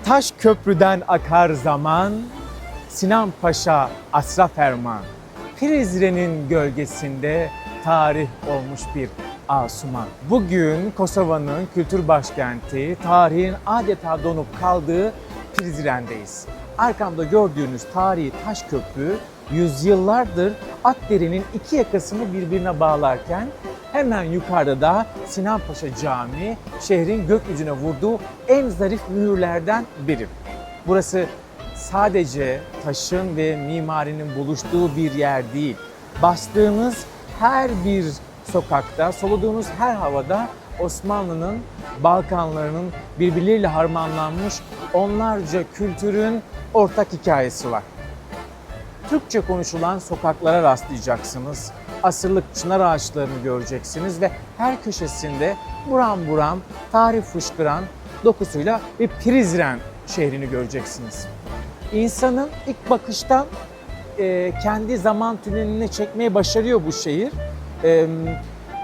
Taş köprüden akar zaman, Sinan Paşa asra ferman. Prizren'in gölgesinde tarih olmuş bir Asuman. Bugün Kosova'nın kültür başkenti, tarihin adeta donup kaldığı Prizren'deyiz. Arkamda gördüğünüz tarihi taş köprü yüzyıllardır Akdere'nin iki yakasını birbirine bağlarken hemen yukarıda da Sinan Paşa Camii şehrin gökyüzüne vurduğu en zarif mühürlerden biri. Burası sadece taşın ve mimarinin buluştuğu bir yer değil. Bastığınız her bir sokakta, soluduğunuz her havada Osmanlı'nın, Balkanlarının birbirleriyle harmanlanmış onlarca kültürün ortak hikayesi var. Türkçe konuşulan sokaklara rastlayacaksınız. Asırlık çınar ağaçlarını göreceksiniz ve her köşesinde buram buram tarih fışkıran dokusuyla bir Prizren şehrini göreceksiniz. İnsanın ilk bakıştan kendi zaman tüneline çekmeyi başarıyor bu şehir.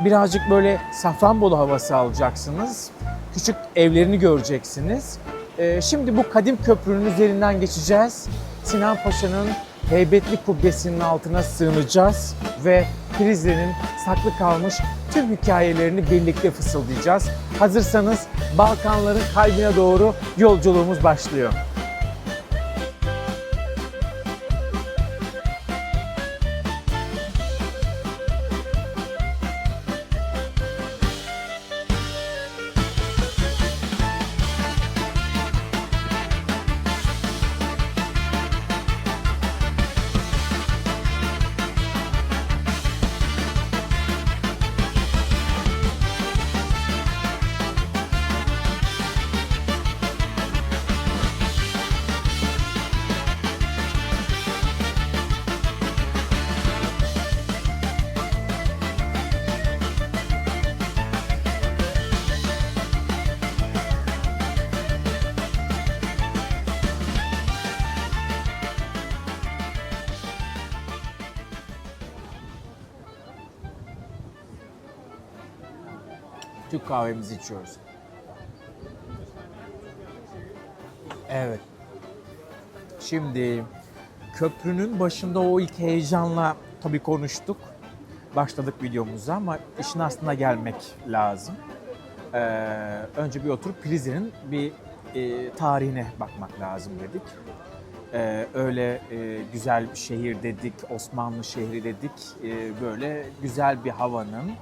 Birazcık böyle Safranbolu havası alacaksınız. Küçük evlerini göreceksiniz. Şimdi bu kadim köprünün üzerinden geçeceğiz. Sinan Paşa'nın heybetli kubbesinin altına sığınacağız ve Prizren'in saklı kalmış tüm hikayelerini birlikte fısıldayacağız. Hazırsanız Balkanların kalbine doğru yolculuğumuz başlıyor. Türk kahvemizi içiyoruz. Evet. Şimdi köprünün başında o ilk heyecanla tabii konuştuk. Başladık videomuza ama işin aslına gelmek lazım. Önce bir oturup Prizren'in bir tarihine bakmak lazım dedik. Öyle güzel bir şehir dedik, Osmanlı şehri dedik. Böyle güzel bir havanın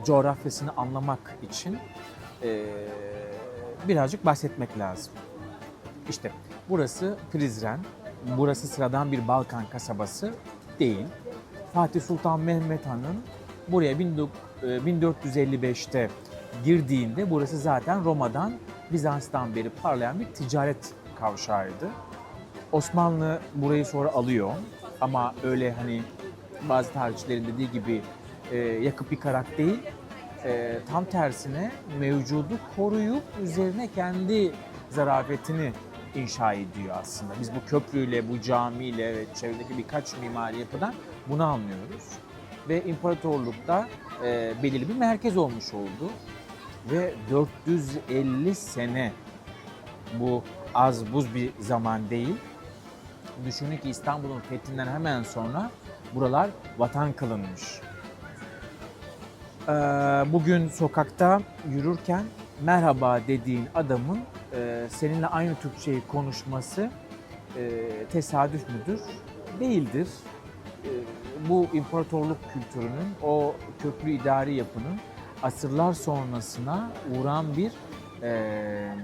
coğrafyasını anlamak için birazcık bahsetmek lazım. İşte burası Prizren, burası sıradan bir Balkan kasabası değil. Fatih Sultan Mehmet Han'ın buraya 1455'te girdiğinde burası zaten Roma'dan, Bizans'tan beri parlayan bir ticaret kavşağıydı. Osmanlı burayı sonra alıyor ama öyle hani bazı tarihçilerin dediği gibi yakıp yıkarak değil, tam tersine mevcudu koruyup üzerine kendi zarafetini inşa ediyor aslında. Biz bu köprüyle, bu camiyle ve çevredeki birkaç mimari yapıdan bunu anlıyoruz. Ve imparatorlukta belirli bir merkez olmuş oldu. Ve 450 sene, bu az buz bir zaman değil. Düşünün ki İstanbul'un fethinden hemen sonra buralar vatan kılınmış. Bugün sokakta yürürken merhaba dediğin adamın seninle aynı Türkçeyi konuşması tesadüf müdür? Değildir. Bu imparatorluk kültürünün, o köklü idari yapının asırlar sonrasına uğran bir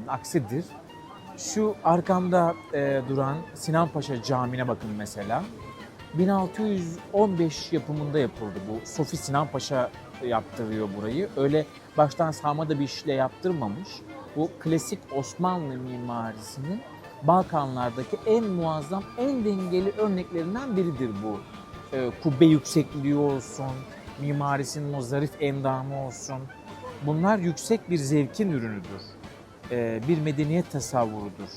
aksidir. Şu arkamda duran Sinan Paşa Camii'ne bakın mesela. 1615 yapımında yapıldı bu. Sofi Sinan Paşa yaptırıyor burayı. Öyle baştan sağma da bir işle yaptırmamış. Bu klasik Osmanlı mimarisinin Balkanlardaki en muazzam, en dengeli örneklerinden biridir bu. Kubbe yüksekliği olsun, mimarisinin o zarif endamı olsun. Bunlar yüksek bir zevkin ürünüdür. Bir medeniyet tasavvurudur.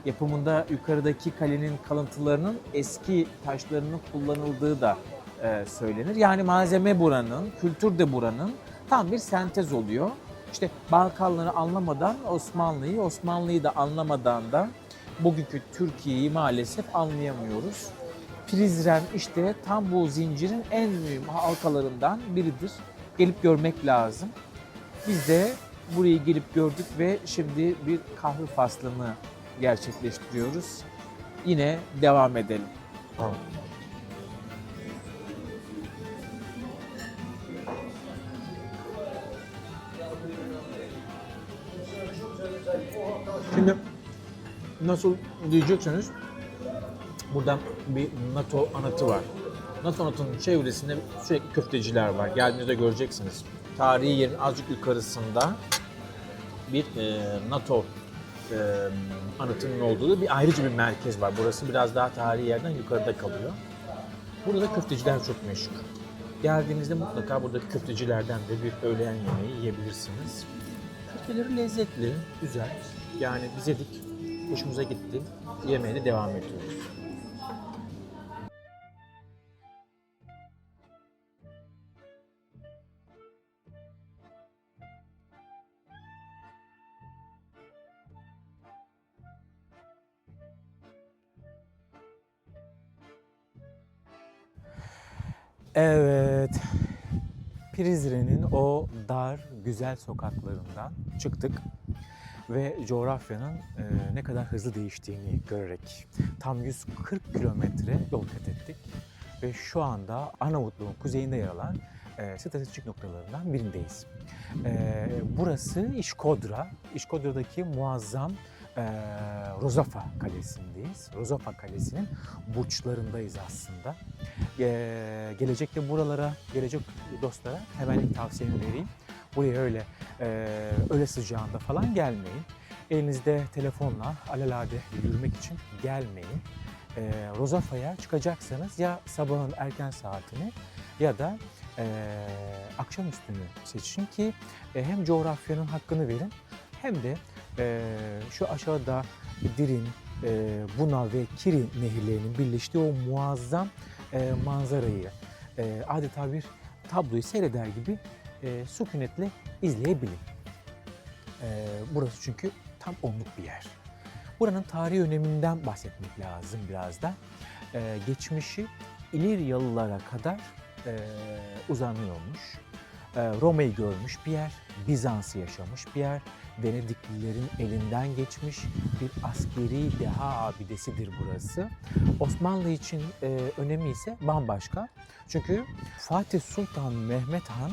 Yapımında yukarıdaki kalenin kalıntılarının eski taşlarının kullanıldığı da söylenir. Yani malzeme buranın, kültür de buranın tam bir sentez oluyor. İşte Balkanları anlamadan Osmanlı'yı, Osmanlı'yı da anlamadan da bugünkü Türkiye'yi maalesef anlayamıyoruz. Prizren işte tam bu zincirin en mühim halkalarından biridir. Gelip görmek lazım. Biz de burayı gelip gördük ve şimdi bir kahve faslını gerçekleştiriyoruz. Yine devam edelim. Şimdi nasıl diyecekseniz burada bir NATO anıtı var. NATO anıtının çevresinde sürekli köfteciler var. Geldiğinizde göreceksiniz. Tarihi yerin azıcık yukarısında bir NATO anıtının olduğu bir ayrıca bir merkez var. Burası biraz daha tarihi yerden yukarıda kalıyor. Burada da köfteciler çok meşhur. Geldiğinizde mutlaka buradaki köftecilerden de bir öğlen yemeği yiyebilirsiniz. Köfteleri lezzetli, güzel. Yani biz yedik, hoşumuza gitti. Yemeğe de devam ediyoruz. Evet, Prizren'in o dar, güzel sokaklarından çıktık ve coğrafyanın ne kadar hızlı değiştiğini görerek tam 140 kilometre yol kat ettik ve şu anda Arnavutluğun kuzeyinde yer alan stratejik noktalarından birindeyiz. Burası İşkodra, İşkodra'daki muazzam Rozafa Kalesi'ndeyiz. Rozafa Kalesi'nin burçlarındayız aslında. Gelecekte buralara, gelecek dostlara hemen ilk tavsiyemi vereyim. Buraya öyle sıcağında falan gelmeyin. Elinizde telefonla alelade yürümek için gelmeyin. Rozafa'ya çıkacaksanız ya sabahın erken saatini ya da akşamüstünü seçin ki hem coğrafyanın hakkını verin hem de şu aşağıda Dirin, Buna ve Kiri nehirlerinin birleştiği o muazzam manzarayı adeta bir tabloyu seyreder gibi sükunetle izleyebilin. Burası çünkü tam onluk bir yer. Buranın tarihi öneminden bahsetmek lazım biraz da. Geçmişi İliryalılara kadar uzanıyormuş. Roma'yı görmüş bir yer, Bizans'ı yaşamış bir yer, Venediklilerin elinden geçmiş bir askeri deha abidesidir burası. Osmanlı için önemi ise bambaşka. Çünkü Fatih Sultan Mehmet Han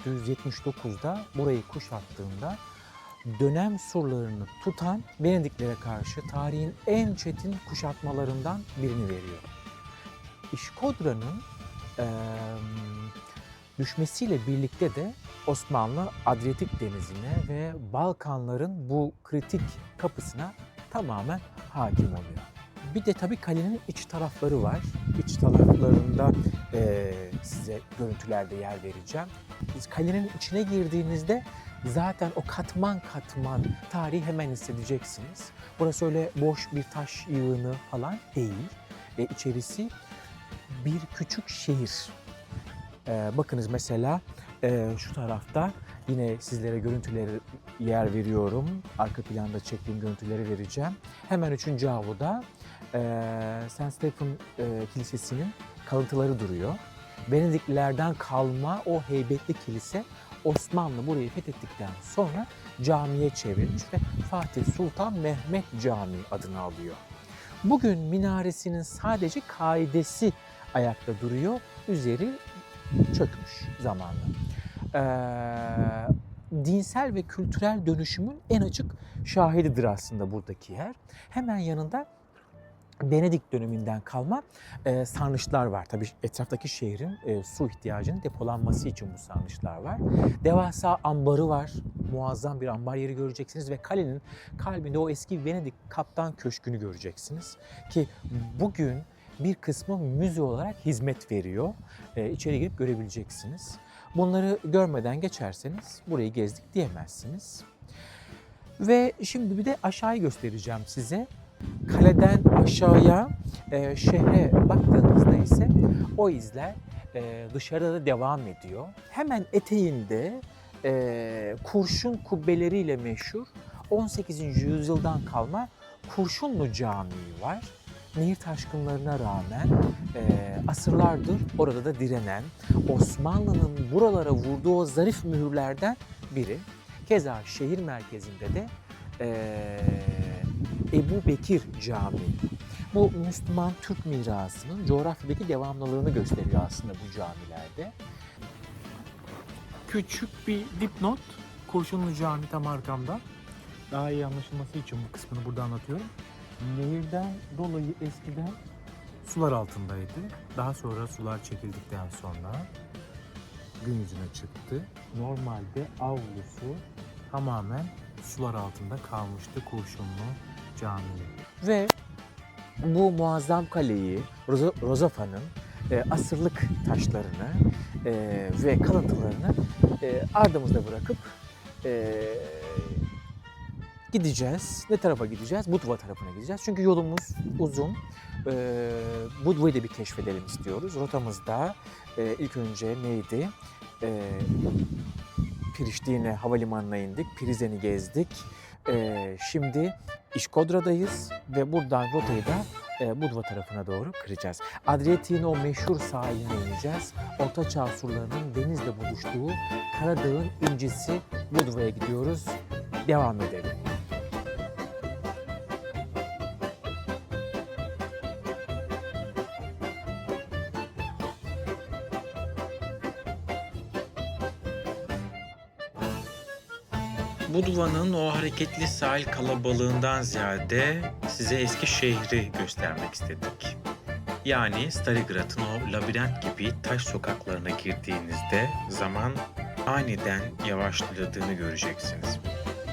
1478-1479'da burayı kuşattığında dönem surlarını tutan Venediklilere karşı tarihin en çetin kuşatmalarından birini veriyor. İşkodra'nın düşmesiyle birlikte de Osmanlı Adriyatik Denizi'ne ve Balkanların bu kritik kapısına tamamen hakim oluyor. Bir de tabii kalenin iç tarafları var. İç taraflarında size görüntülerde yer vereceğim. Kalenin içine girdiğinizde zaten o katman katman tarihi hemen hissedeceksiniz. Burası öyle boş bir taş yığını falan değil. İçerisi bir küçük şehir. Bakınız mesela şu tarafta yine sizlere görüntüleri yer veriyorum. Arka planda çektiğim görüntüleri vereceğim. Hemen 3. avluda St. Stephen Kilisesi'nin kalıntıları duruyor. Venediklilerden kalma o heybetli kilise Osmanlı burayı fethettikten sonra camiye çevrilmiş ve Fatih Sultan Mehmet Camii adını alıyor. Bugün minaresinin sadece kaidesi ayakta duruyor, üzeri çökmüş zamanla. Dinsel ve kültürel dönüşümün en açık şahididir aslında buradaki yer. Hemen yanında Venedik döneminden kalma sarnıçlar var. Tabii etraftaki şehrin su ihtiyacının depolanması için bu sarnıçlar var. Devasa ambarı var. Muazzam bir ambar yeri göreceksiniz ve kalenin kalbinde o eski Venedik kaptan köşkünü göreceksiniz. Ki bugün bir kısmı müze olarak hizmet veriyor. İçeri girip görebileceksiniz. Bunları görmeden geçerseniz burayı gezdik diyemezsiniz. Ve şimdi bir de aşağıyı göstereceğim size. Kaleden aşağıya şehre baktığınızda ise o izler dışarıda da devam ediyor. Hemen eteğinde kurşun kubbeleriyle meşhur 18. yüzyıldan kalma Kurşunlu Camii var. Nehir taşkınlarına rağmen asırlardır orada da direnen, Osmanlı'nın buralara vurduğu o zarif mühürlerden biri. Keza şehir merkezinde de Ebu Bekir Camii. Bu Müslüman Türk mirasının coğrafyadaki devamlılığını gösteriyor aslında bu camilerde. Küçük bir dipnot, Kurşunlu Cami tam arkamda. Daha iyi anlaşılması için bu kısmını burada anlatıyorum. Nehirden dolayı eskiden sular altındaydı. Daha sonra sular çekildikten sonra gün yüzüne çıktı. Normalde avlusu tamamen sular altında kalmıştı Kurşunlu Camii. Ve bu muazzam kaleyi Rozafa'nın asırlık taşlarını ve kalıntılarını ardımızda bırakıp gideceğiz. Ne tarafa gideceğiz? Budva tarafına gideceğiz. Çünkü yolumuz uzun. Budva'yı da bir keşfedelim istiyoruz. Rotamızda ilk önce neydi? Priştine havalimanına indik. Prizren'i gezdik. Şimdi İşkodra'dayız ve buradan rotayı da Budva tarafına doğru kıracağız. Adriyatik'in o meşhur sahiline ineceğiz. Orta Çağ surlarının denizle buluştuğu Karadağ'ın incisi Budva'ya gidiyoruz. Devam edelim. Budva'nın o hareketli sahil kalabalığından ziyade size eski şehri göstermek istedik. Yani Starigrad'ın o labirent gibi taş sokaklarına girdiğinizde zaman aniden yavaşladığını göreceksiniz.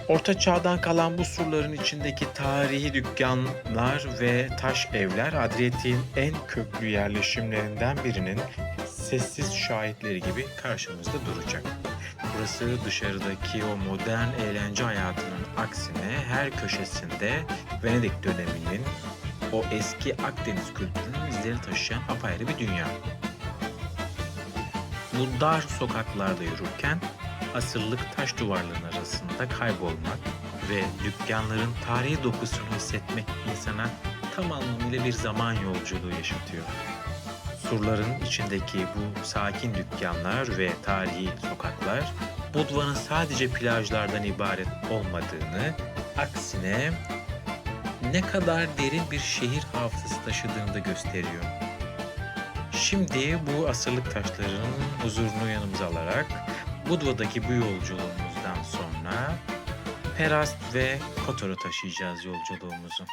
Orta Çağ'dan kalan bu surların içindeki tarihi dükkanlar ve taş evler Adriyatik'in en köklü yerleşimlerinden birinin sessiz şahitleri gibi karşımızda duracak. Burası dışarıdaki o modern eğlence hayatının aksine her köşesinde Venedik döneminin o eski Akdeniz kültürünün izleri taşıyan apayrı bir dünya. Bu dar sokaklarda yürürken asırlık taş duvarların arasında kaybolmak ve dükkanların tarihi dokusunu hissetmek insana tam anlamıyla bir zaman yolculuğu yaşatıyor. Surların içindeki bu sakin dükkanlar ve tarihi sokaklar Budva'nın sadece plajlardan ibaret olmadığını, aksine ne kadar derin bir şehir hafızası taşıdığını da gösteriyor. Şimdi bu asırlık taşların huzurunu yanımıza alarak Budva'daki bu yolculuğumuzdan sonra Perast ve Kotor'a taşıyacağız yolculuğumuzu.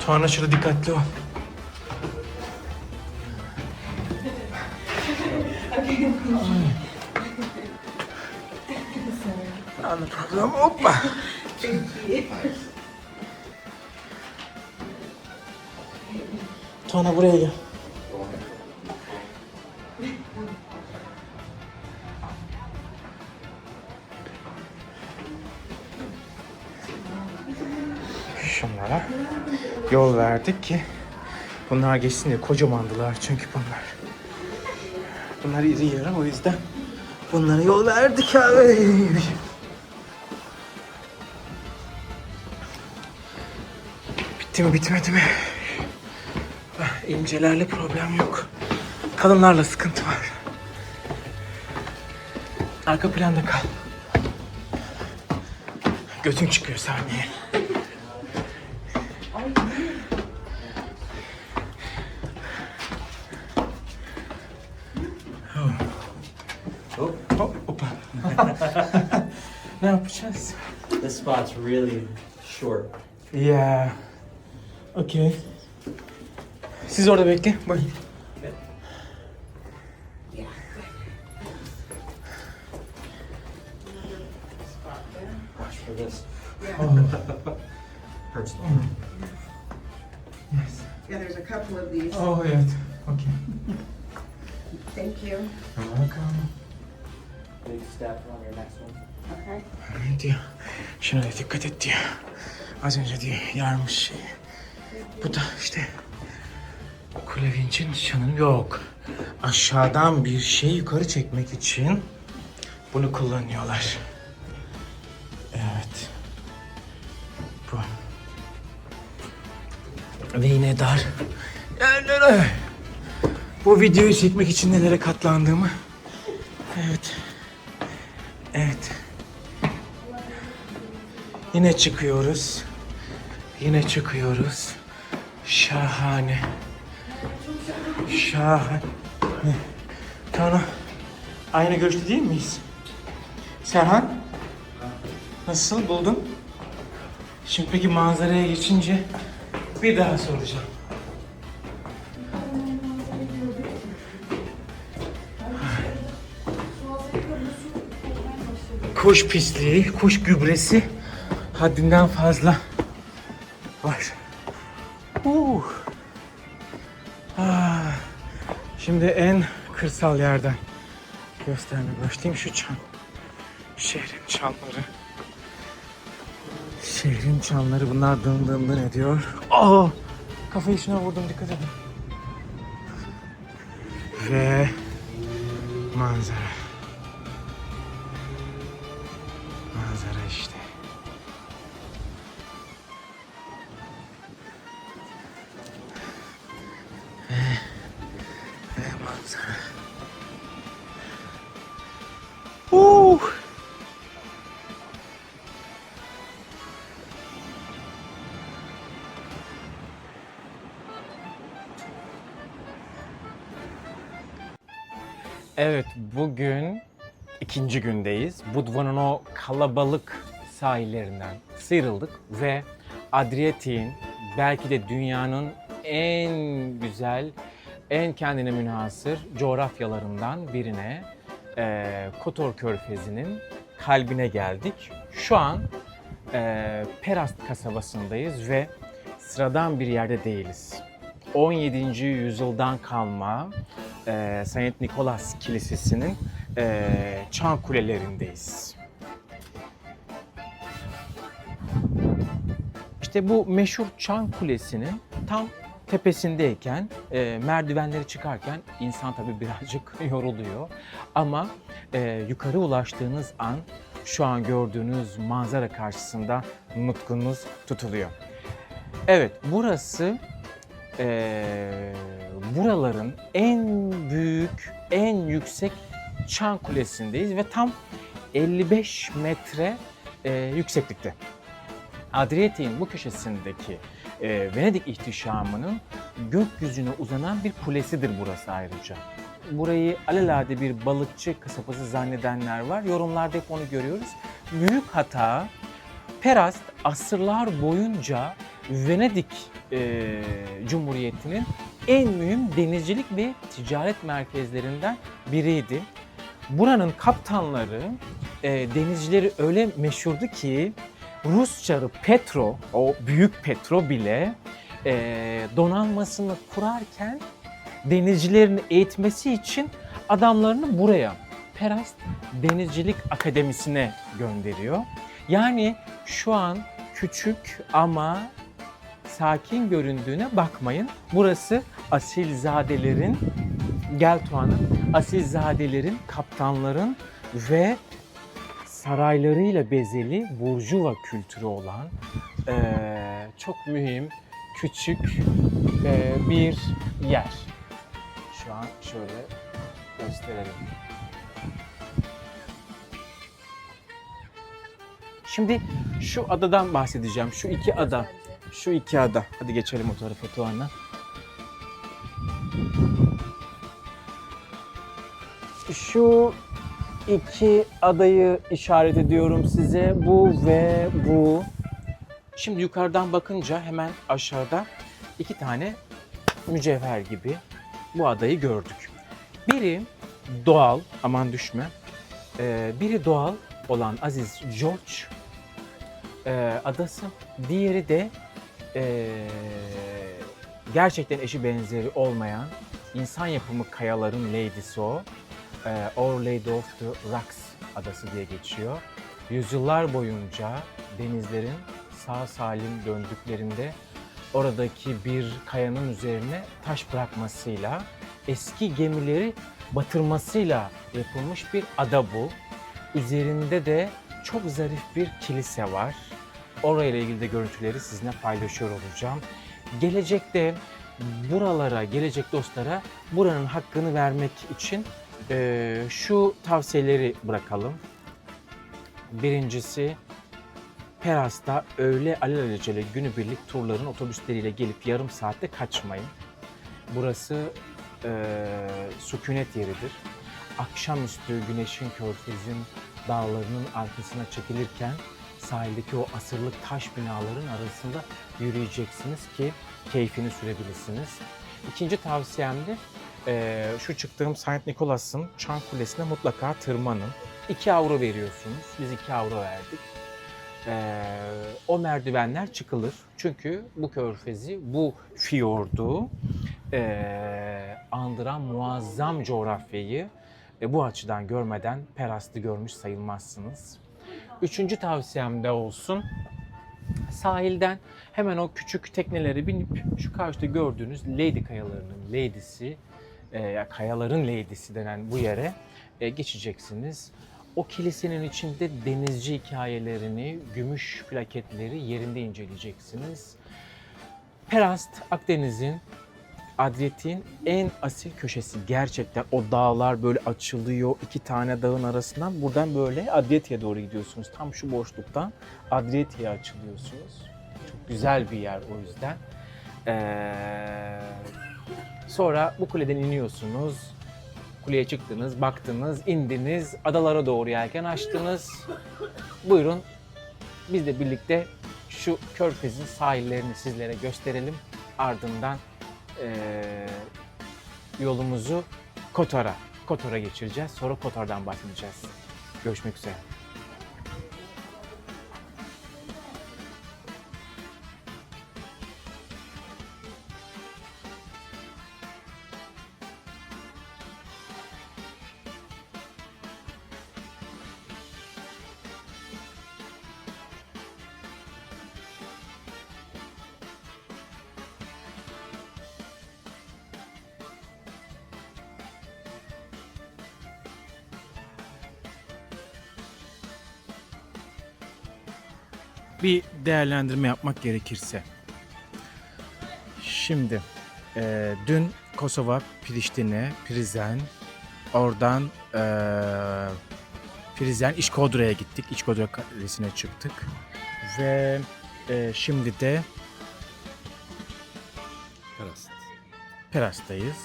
Tuğan aşırı dikkatli ol. No problem. Hoppa. Tuğan'a buraya gel. Şunlara yol verdik ki bunlar geçsin diye, kocamandılar çünkü bunlar. Bunlar iri yarı, o yüzden bunlara yol verdik abi. Bitti mi bitmedi mi? İncelerle problem yok. Kalınlarla sıkıntı var. Arka planda kal. Götün çıkıyor sahneye. Hoppa. Ne yapacağız? This spot's really short. Yeah. Okay. Siz orada bekle. Buyurun. Watch for this. Hurts. Yeah, there's a couple of these. Oh evet. Okay. Thank you. Welcome. Big step on your next one. Okay. Ne diyor? Şuna da dikkat et diyor. Az önce diyor yarmış şey. Bu da işte kule vinçin nişanı yok. Aşağıdan bir şey yukarı çekmek için bunu kullanıyorlar. Evet. Bu. Ve yine dar yerlere. Bu videoyu çekmek için nelere katlandığımı. Evet. Evet. Yine çıkıyoruz. Yine çıkıyoruz. Şahane. Şahane. Tamam. Aynı görüşte değil miyiz? Serhan? Nasıl buldun? Şimdi peki manzaraya geçince bir daha soracağım. Kuş pisliği, kuş gübresi haddinden fazla var. Şimdi en kırsal yerden göstermeye başlayayım. Şu çan. Şehrin çanları. Şehrin çanları, bunlar dın dın dın ediyor. Kafayı şuna vurdum, dikkat edin. Ve manzara. Manzara işte. Ve manzara. Evet, bugün ikinci gündeyiz. Budva'nın o kalabalık sahillerinden sıyrıldık ve Adriyatik'in belki de dünyanın en güzel, en kendine münhasır coğrafyalarından birine, Kotor Körfezi'nin kalbine geldik. Şu an Perast kasabasındayız ve sıradan bir yerde değiliz. 17. yüzyıldan kalma Saint Nicholas Kilisesi'nin çan kulelerindeyiz. İşte bu meşhur çan kulesinin tam tepesindeyken, merdivenleri çıkarken insan tabii birazcık yoruluyor. Ama yukarı ulaştığınız an şu an gördüğünüz manzara karşısında nutkunuz tutuluyor. Evet, burası buraların en büyük, en yüksek çan kulesindeyiz ve tam 55 metre yükseklikte. Adriyatik'in bu köşesindeki Venedik ihtişamının gökyüzüne uzanan bir kulesidir burası ayrıca. Burayı alelade bir balıkçı kasabası zannedenler var. Yorumlarda hep onu görüyoruz. Büyük hata, Perast asırlar boyunca Venedik Cumhuriyeti'nin en mühim denizcilik ve ticaret merkezlerinden biriydi. Buranın kaptanları, denizcileri öyle meşhurdu ki Rus çarı Petro, o büyük Petro bile donanmasını kurarken denizcilerini eğitmesi için adamlarını buraya, Perast Denizcilik Akademisi'ne gönderiyor. Yani şu an küçük ama sakin göründüğüne bakmayın. Burası asilzadelerin, gel Tuğan'ın, asilzadelerin, kaptanların ve saraylarıyla bezeli burjuva kültürü olan çok mühim, küçük bir yer. Şu an şöyle gösterelim. Şimdi şu adadan bahsedeceğim. Şu iki ada. Şu iki ada. Hadi geçelim o tarafa Tuğan'la. Şu iki adayı işaret ediyorum size. Bu ve bu. Şimdi yukarıdan bakınca hemen aşağıda iki tane mücevher gibi bu adayı gördük. Biri doğal, aman düşme. Biri doğal olan Aziz George adası. Diğeri de gerçekten eşi benzeri olmayan insan yapımı kayaların lady'si o. Our Lady of the Rocks adası diye geçiyor. Yüzyıllar boyunca denizlerin sağ salim döndüklerinde oradaki bir kayanın üzerine taş bırakmasıyla, eski gemileri batırmasıyla yapılmış bir ada bu. Üzerinde de çok zarif bir kilise var. Orayla ilgili de görüntüleri sizinle paylaşıyor olacağım. Gelecekte buralara, gelecek dostlara buranın hakkını vermek için şu tavsiyeleri bırakalım. Birincisi, Peras'ta öğle alelacele günübirlik turların otobüsleriyle gelip yarım saatte kaçmayın. Burası sükunet yeridir. Akşamüstü güneşin körfezin dağlarının arkasına çekilirken sahildeki o asırlık taş binaların arasında yürüyeceksiniz ki keyfini sürebilirsiniz. İkinci tavsiyem de şu çıktığım Saint Nicholas'ın Çan Kulesi'ne mutlaka tırmanın. 2 avro veriyorsunuz. Biz 2 avro verdik. O merdivenler çıkılır. Çünkü bu körfezi, bu fiyordu andıran muazzam coğrafyayı bu açıdan görmeden Peras'ı görmüş sayılmazsınız. Üçüncü tavsiyem de olsun. Sahilden hemen o küçük tekneleri binip şu karşıda gördüğünüz Lady Kayaları'nın lady'si, kayaların lady'si denen bu yere geçeceksiniz. O kilisenin içinde denizci hikayelerini, gümüş plaketleri yerinde inceleyeceksiniz. Perast, Akdeniz'in, Adriyatik'in en asil köşesi. Gerçekten o dağlar böyle açılıyor. 2 tane dağın arasından buradan böyle Adriyatik'e doğru gidiyorsunuz. Tam şu boşluktan Adriyatik'e açılıyorsunuz. Çok güzel bir yer o yüzden. Sonra bu kuleden iniyorsunuz. Kuleye çıktınız, baktınız, indiniz, adalara doğru yelken açtınız. Buyurun, biz de birlikte şu körfezin sahillerini sizlere gösterelim. Ardından yolumuzu Kotor'a geçireceğiz. Sonra Kotor'dan bahsedeceğiz. Görüşmek üzere. Bir değerlendirme yapmak gerekirse. Şimdi dün Kosova, Priştine, Prizren, oradan Prizren, İşkodra'ya gittik. İşkodra Kalesi'ne çıktık. Ve şimdi de Peras'tayız.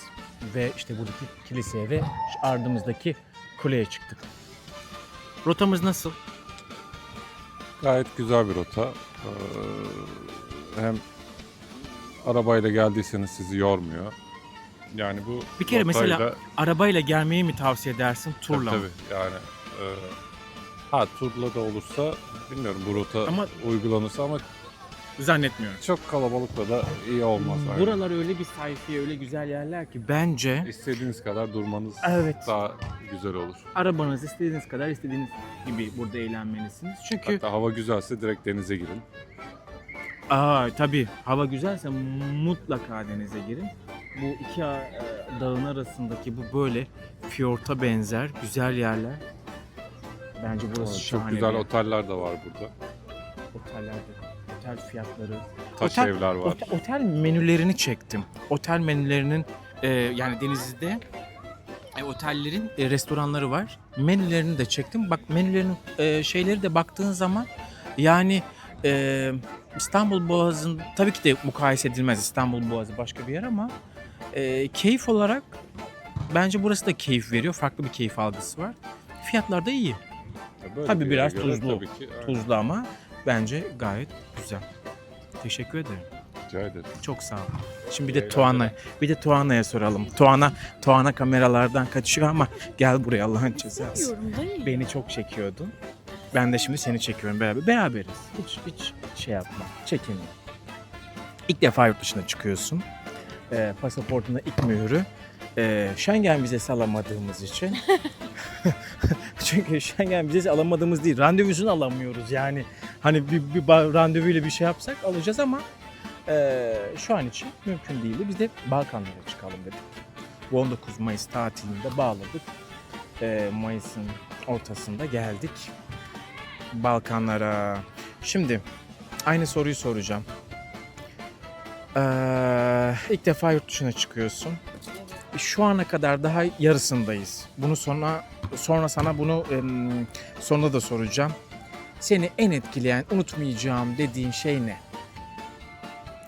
Ve işte buradaki kiliseye ve ardımızdaki kuleye çıktık. Rotamız nasıl? Gayet güzel bir rota. Hem arabayla geldiyseniz sizi yormuyor. Yani bu Bir kere rotayla, mesela arabayla gelmeyi mi tavsiye edersin, turla mı? tabii yani turla da olursa bilmiyorum bu rota Ama- uygulanırsa ama Zannetmiyorum. çok kalabalıkla da iyi olmaz. Yani. Buralar öyle bir sayfiye, öyle güzel yerler ki bence İstediğiniz kadar durmanız Evet. daha güzel olur. arabanız istediğiniz kadar istediğiniz gibi burada eğlenmelisiniz. Çünkü Hatta hava güzelse direkt denize girin. tabii hava güzelse mutlaka denize girin. Bu iki dağın arasındaki bu böyle fiyorta benzer güzel yerler. Bence burası Çok şahane. güzel bir yer. oteller de var burada. Otellerde, otel fiyatları. Taş Otel- evler var. Otel menülerini çektim. Otel menülerinin yani Denizli'de otellerin restoranları var. Menülerini de çektim. Bak menülerin şeyleri de baktığın zaman Yani İstanbul Boğazı'nın tabii ki de mukayese edilmez İstanbul Boğazı başka bir yer ama keyif olarak bence burası da keyif veriyor. Farklı bir keyif algısı var. Fiyatlar da iyi. Böyle Tabii bir biraz yere göre tuzlu. tabii ki, aynen. Tuzlu ama bence gayet güzel. Teşekkür ederim. Rica ederim. Çok sağ ol. Şimdi bir de Eğlenceler. Tuana'ya soralım. Tuana kameralardan kaçıyor ama gel buraya Allah'ın cezası. Diyorum dayı. Beni çok çekiyordun. Ben de şimdi seni çekiyorum beraber. Beraberiz. Hiç şey yapma. Çekinme. İlk defa yurt dışına çıkıyorsun. Pasaportunda ilk mühürü. Schengen vizesi alamadığımız için. Çünkü Schengen vizesi alamadığımız değil. Randevusunu alamıyoruz yani. Hani bir randevuyla bir şey yapsak alacağız ama şu an için mümkün değildi. Biz de Balkanlara çıkalım dedik. Bu 19 Mayıs tatilinde bağladık. Mayıs'ın ortasında geldik Balkanlara. Şimdi aynı soruyu soracağım. İlk defa yurt dışına çıkıyorsun. Şu ana kadar daha yarısındayız. Bunu sonra sana bunu sonra da soracağım. Seni en etkileyen, unutmayacağım dediğin şey ne?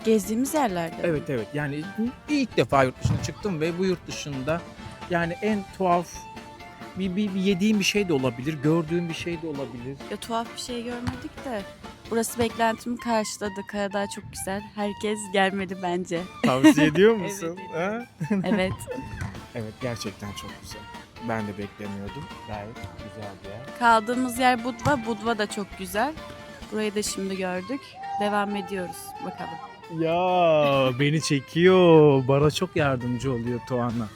Gezdiğimiz yerlerde. Evet. Yani ilk defa yurt dışına çıktım ve bu yurt dışında yani en tuhaf bir yediğim bir şey de olabilir, gördüğüm bir şey de olabilir. Ya tuhaf bir şey görmedik de. Burası beklentimi karşıladı. Karadağ çok güzel. Herkes gelmeli bence. Tavsiye ediyor musun? Evet, Ha? Evet. Evet, gerçekten çok güzel. Ben de beklemiyordum. Gayet güzel bir yer. Kaldığımız yer Budva. Budva da çok güzel. Burayı da şimdi gördük. Devam ediyoruz. Bakalım. Ya beni çekiyor. Bana çok yardımcı oluyor Tuana.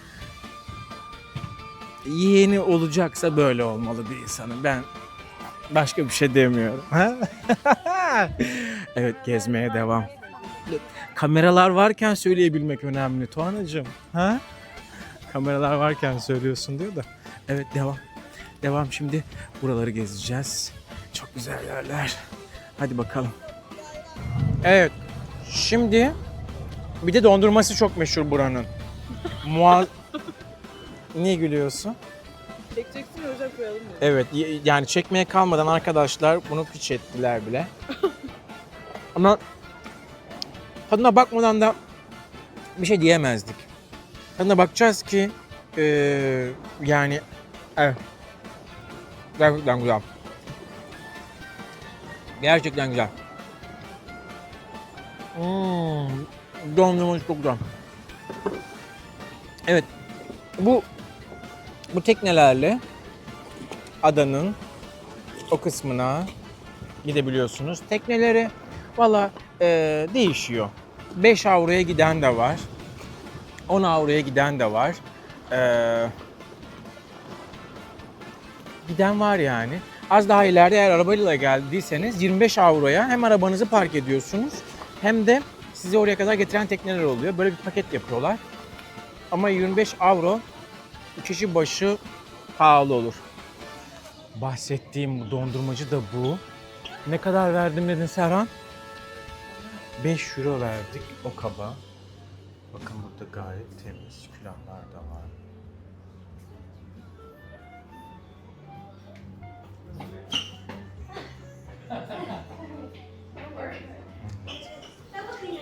Yeğeni olacaksa böyle olmalı bir insanın. Ben başka bir şey demiyorum. Evet, gezmeye devam. Kameralar varken söyleyebilmek önemli Tuanacığım. Ha? Kameralar varken söylüyorsun diyor da. Evet, devam. Devam, şimdi buraları gezeceğiz. Çok güzel yerler. Hadi bakalım. Evet. Şimdi bir de dondurması çok meşhur buranın. Niye gülüyorsun? Çekeceksin ya hocam koyalım ya. Evet, yani çekmeye kalmadan arkadaşlar bunu piç ettiler bile. Ama tadına bakmadan da bir şey diyemezdik. Tadına bakacağız ki yani evet. Gerçekten güzel. Gerçekten güzel. Dondurma çok güzel. Evet. Bu teknelerle adanın o kısmına gidebiliyorsunuz. Tekneleri valla değişiyor. 5 avroya giden de var. 10 avroya giden de var. Giden var yani. Az daha ileride eğer arabayla geldiyseniz 25 avroya hem arabanızı park ediyorsunuz hem de sizi oraya kadar getiren tekneler oluyor. Böyle bir paket yapıyorlar. Ama 25 avro kişi başı pahalı olur. Bahsettiğim dondurmacı da bu. Ne kadar verdim dedin Serhan? 5 euro verdik o kaba. Bakın burada gayet temiz külahlar da var.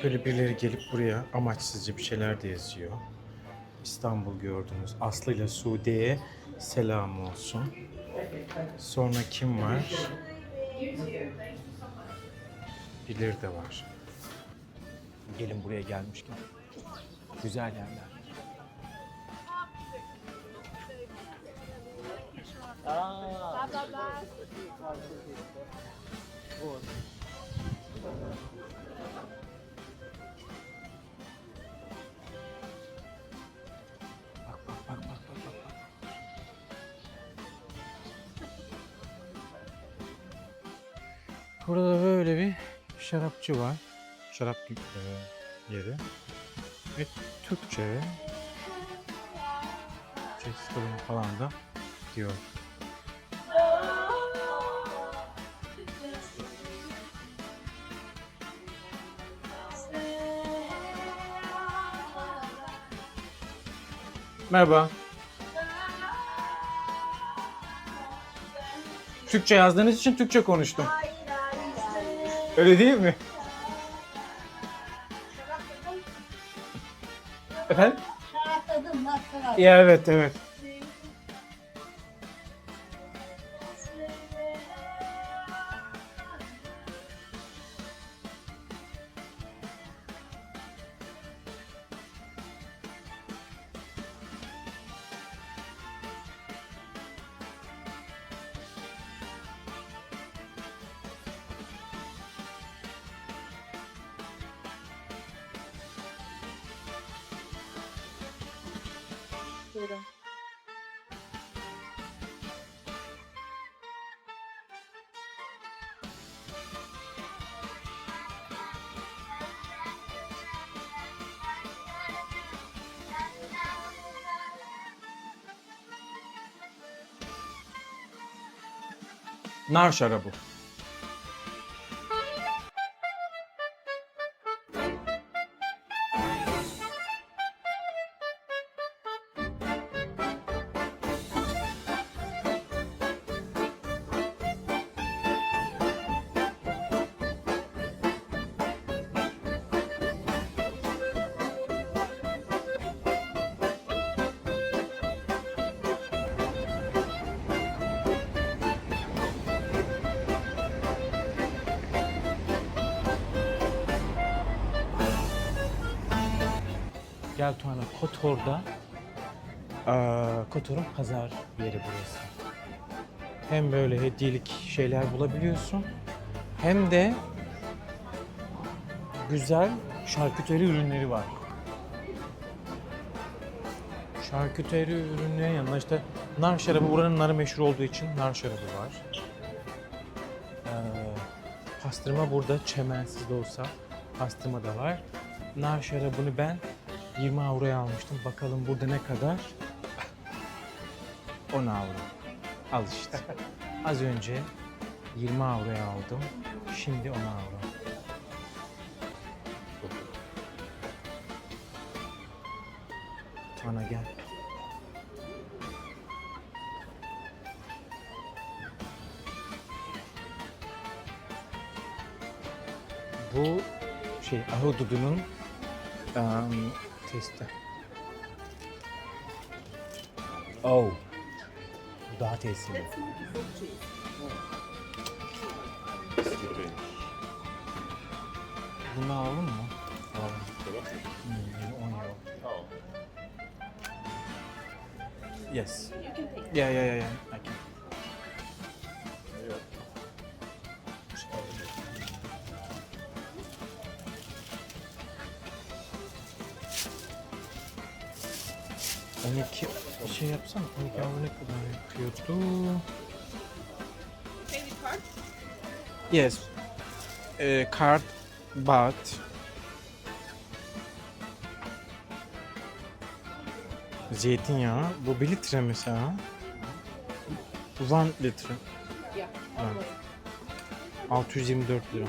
Böyle birileri gelip buraya amaçsızca bir şeyler de yazıyor. İstanbul gördünüz. Aslı ile Sude'ye selam olsun. Sonra kim var? Birileri de var. Gelin buraya gelmişken. Güzel yerler. Bak. Burada böyle bir şarapçı var. Şarap yeri. Ve Türkçe. Çeşitlerim falan da diyor. Merhaba. Türkçe yazdığınız için Türkçe konuştum. Öyle değil mi? Efendim? Ya evet evet. Buyurun. Nar şarabı. Gel Tuana, Kotor'da, Kotor'un pazar yeri burası. Hem böyle hediyelik şeyler bulabiliyorsun, hem de güzel şarküteri ürünleri var. Şarküteri ürünleri yanında işte nar şarabı, buranın narı meşhur olduğu için nar şarabı var. Pastırma burada çemensiz de olsa pastırma da var. Nar şarabını ben 20 avroya almıştım. Bakalım burada ne kadar? 10 avro. Al işte. Az önce 20 avroya aldım. Şimdi 10 avro. Tuana gel. Bu şey ahududunun testi. Oh. Bu daha tesirli. Bunu alalım mı? Alalım. 10 euro. Yes. Yeah. I can. Şey yapsana, 12 avro ne kadar yapıyordu? Yes. Card, but zeytinyağı, bu 1 litre mesela. 1 litre. Evet. 624 lira.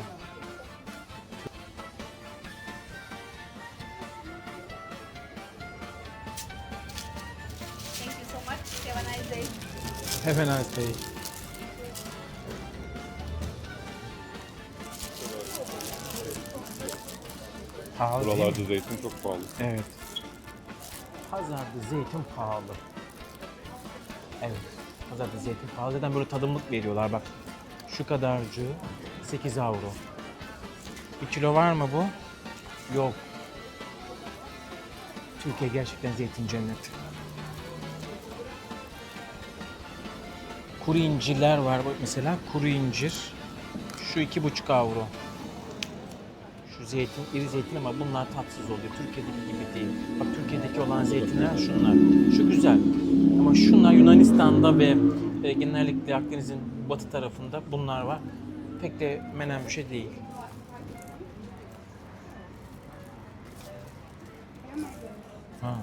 Thank you so much. Have a nice day. Have a nice day. Pahalı değil mi? Buralarda zeytin çok pahalı. Evet. Pazarda zeytin pahalı. Evet. Pazarda zeytin pahalı. Zaten böyle tadımlık veriyorlar bak. Şu kadarcığı 8 avro. 1 kilo var mı bu? Yok. Türkiye gerçekten zeytin cenneti. Kuru incirler var bak mesela. Kuru incir. Şu 2,5 avro. Şu zeytin, iri zeytin ama bunlar tatsız oluyor. Türkiye'deki gibi değil. Bak Türkiye'deki olan zeytinler şunlar. Şu güzel. Ama şunlar Yunanistan'da ve genellikle Akdeniz'in batı tarafında bunlar var. Pek de menen bir şey değil. Ha.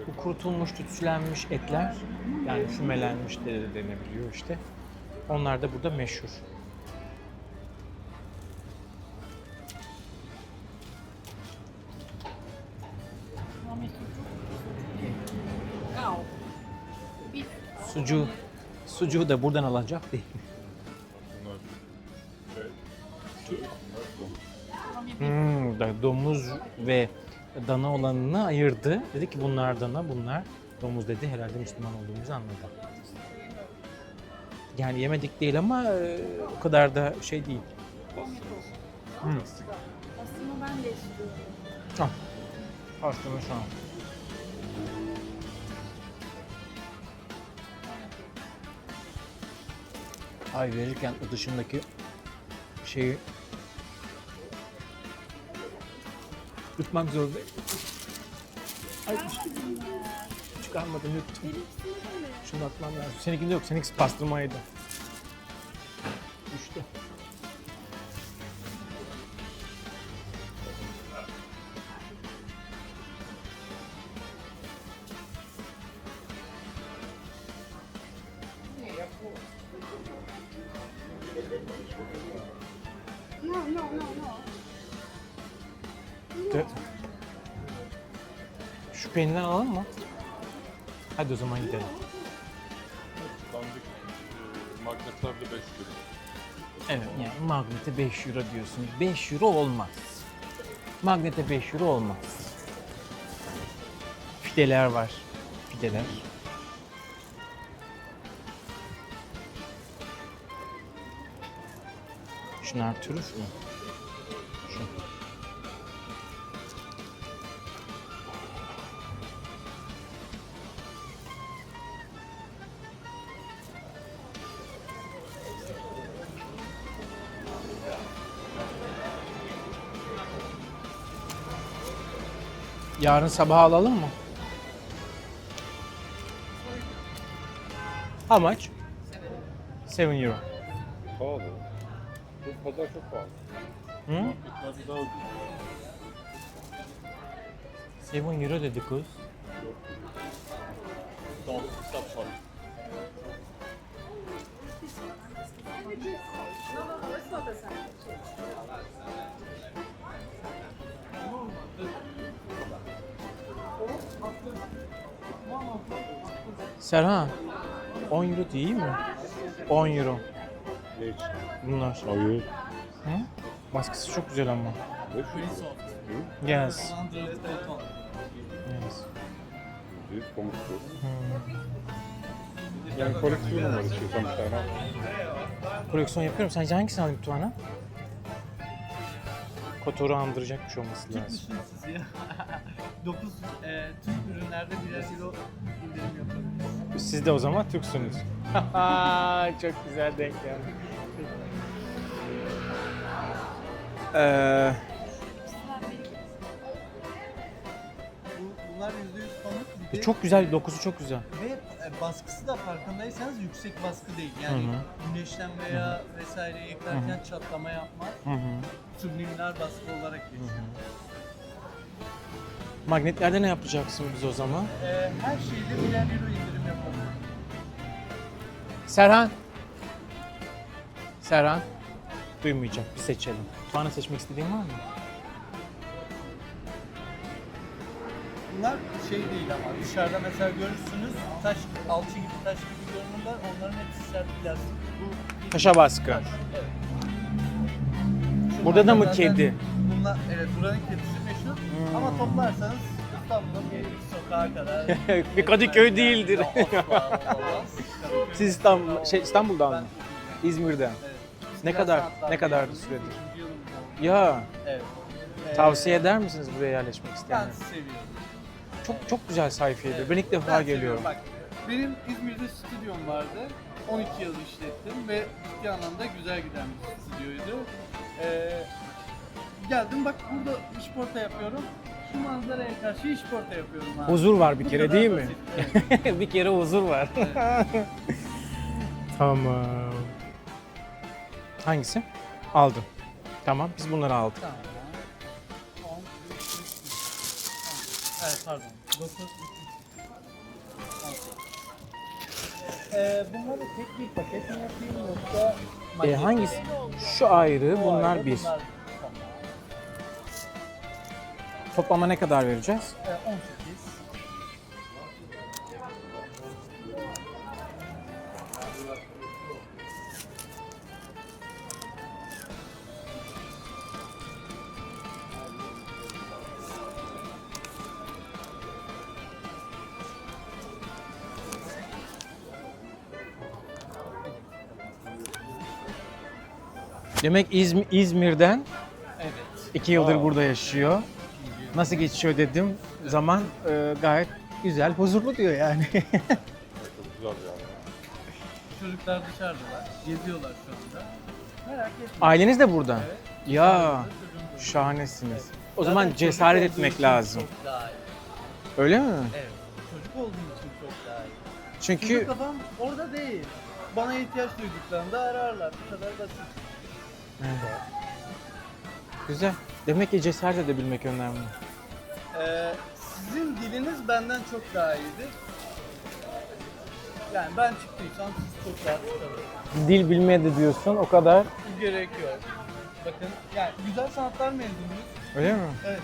Bu kurutulmuş, tütsülenmiş etler, yani fümelenmiş de denebiliyor işte. Onlar da burada meşhur. Sucuğu da buradan alacak değil. Bunlar Domuz ve dana olanını ayırdı. Dedi ki bunlar dana, bunlar domuz dedi. Herhalde Müslüman olduğumuzu anladı. Yani yemedik değil ama o kadar da şey değil. Aslında ben de istiyorum. Al. Pastırma şu an. Ay verirken o dışındaki şeyi tutmak zorundayım. Ay çıkarmadım yuttum. Şunu atmam lazım. Seninkinde yok. Seninkisi pastırmaydı. Düştü. Evet. Şu peynirden alalım mı? Hadi o zaman gidelim. dandik magnetler de 5 lira. Evet yani magnete 5 euro diyorsunuz. 5 euro olmaz. Magnete 5 euro olmaz. Fideler var. Fideler. Şunlar trüf mü? Şu. Yarın sabah alalım mı? How much? 7 euro. Pahalı. Bu pazar çok pahalı. Hı? Marketlerde daha ucuz. 7 euro dedi kız. Dandik kitap var. Serhan, 10 euro değil mi? 10 euro. Ne için? Bunlar. Hayır. Hı? Maskesi çok güzel ama. 5 lira. Yes. Yes. Değil, pamuklu. Hmm. Yani koleksiyonum var istiyorsan bir tane. Koleksiyon yapıyorum. Sence hangisini alayım Tuana? Kotor'u andıracakmış olması lazım. Siz ya. 9 tüm ürünlerde birer euro indirim yapabiliriz. Siz de o zaman Türksünüz. Çok güzel denk geldi. Bunlar %100 pamuk. Bir de Çok güzel, dokusu çok güzel. ve baskısı da farkındaysanız yüksek baskı değil. Yani Hı hı. güneşten veya vesaire yıkarken çatlama yapmaz. Hı hı. Subliminal baskı olarak geçiyor. Magnetlerde ne yapacaksın biz o zaman? Her şeyde birer euro indirim yapalım. Serhan. Serhan. Duymayacak. Bir seçelim. Tuana seçmek istediğin var mı? Bunlar şey değil ama dışarıda mesela görürsünüz taş, alçı gibi taş gibi görünürler. Onların hepsi sert plastik. Bu bir Taşa baskı. taş, evet. Şu Burada da mı zaten kedi? Bunlar evet buranın kedisi meşhur. Ama toplarsanız İstanbul'un bir sokağa kadar. Bir Kadıköy değildir. Ya, asla olmaz. Siz İstanbul'dan mı? Ben İzmir'den. evet. Ne Biraz kadar saatler kadardı geçti. süredir? İkinci yılım bu. Ya Evet. tavsiye eder misiniz buraya yerleşmek Ben isteyenlere? seviyorum. Çok güzel sayfiyedir. Evet. Ben ilk defa Ben geliyorum. seviyorum. Bak, benim İzmir'de stüdyom vardı. 12 yıl işlettim ve ciddi anlamda güzel giden bir stüdyoydu. Geldim bak burada işporta yapıyorum. Şu manzaraya karşı işporta yapıyorum abi. Huzur var bir Bu kere kadar değil mi? basit, evet. Bir kere huzur var. Tamam. Hangisi? Aldım. Tamam biz bunları aldık. Tamam. 10, 3, evet pardon. 9, 3, bunları tek bir paket mi yapayım yoksa Hangisi? Şu ayrı, Bu bunlar ayrı, bir. bunlar tamam. Toplama ne kadar vereceğiz? 18. Demek İzmir'den Evet. 2 yıldır burada yaşıyor. Nasıl geçiyor dedim. Zaman gayet güzel, huzurlu diyor yani. Güzel yani. Çocuklar dışarıdalar. Geziyorlar şu anda. Merak etmeyin. Aileniz de burada. Evet. Ya Çocuğum da. şahanesiniz. O Zaten zaman çocuk cesaret olduğu etmek için lazım. Çok daha iyi. Öyle mi? Evet. Çocuk olduğu için çok daha iyi. Çünkü Çünkü kafam orada değil. Bana ihtiyaç duyduklarında ararlar. Bu kadar basit. güzel. Demek ki cesaret edebilmek önemli. Sizin diliniz benden çok daha iyidir. Yani ben çıktıysam siz çok rahat çıkabilirsiniz. Dil bilmeye de diyorsun o kadar. Gerek yok. Bakın yani güzel sanatlar mezunuyuz. Öyle mi? Evet.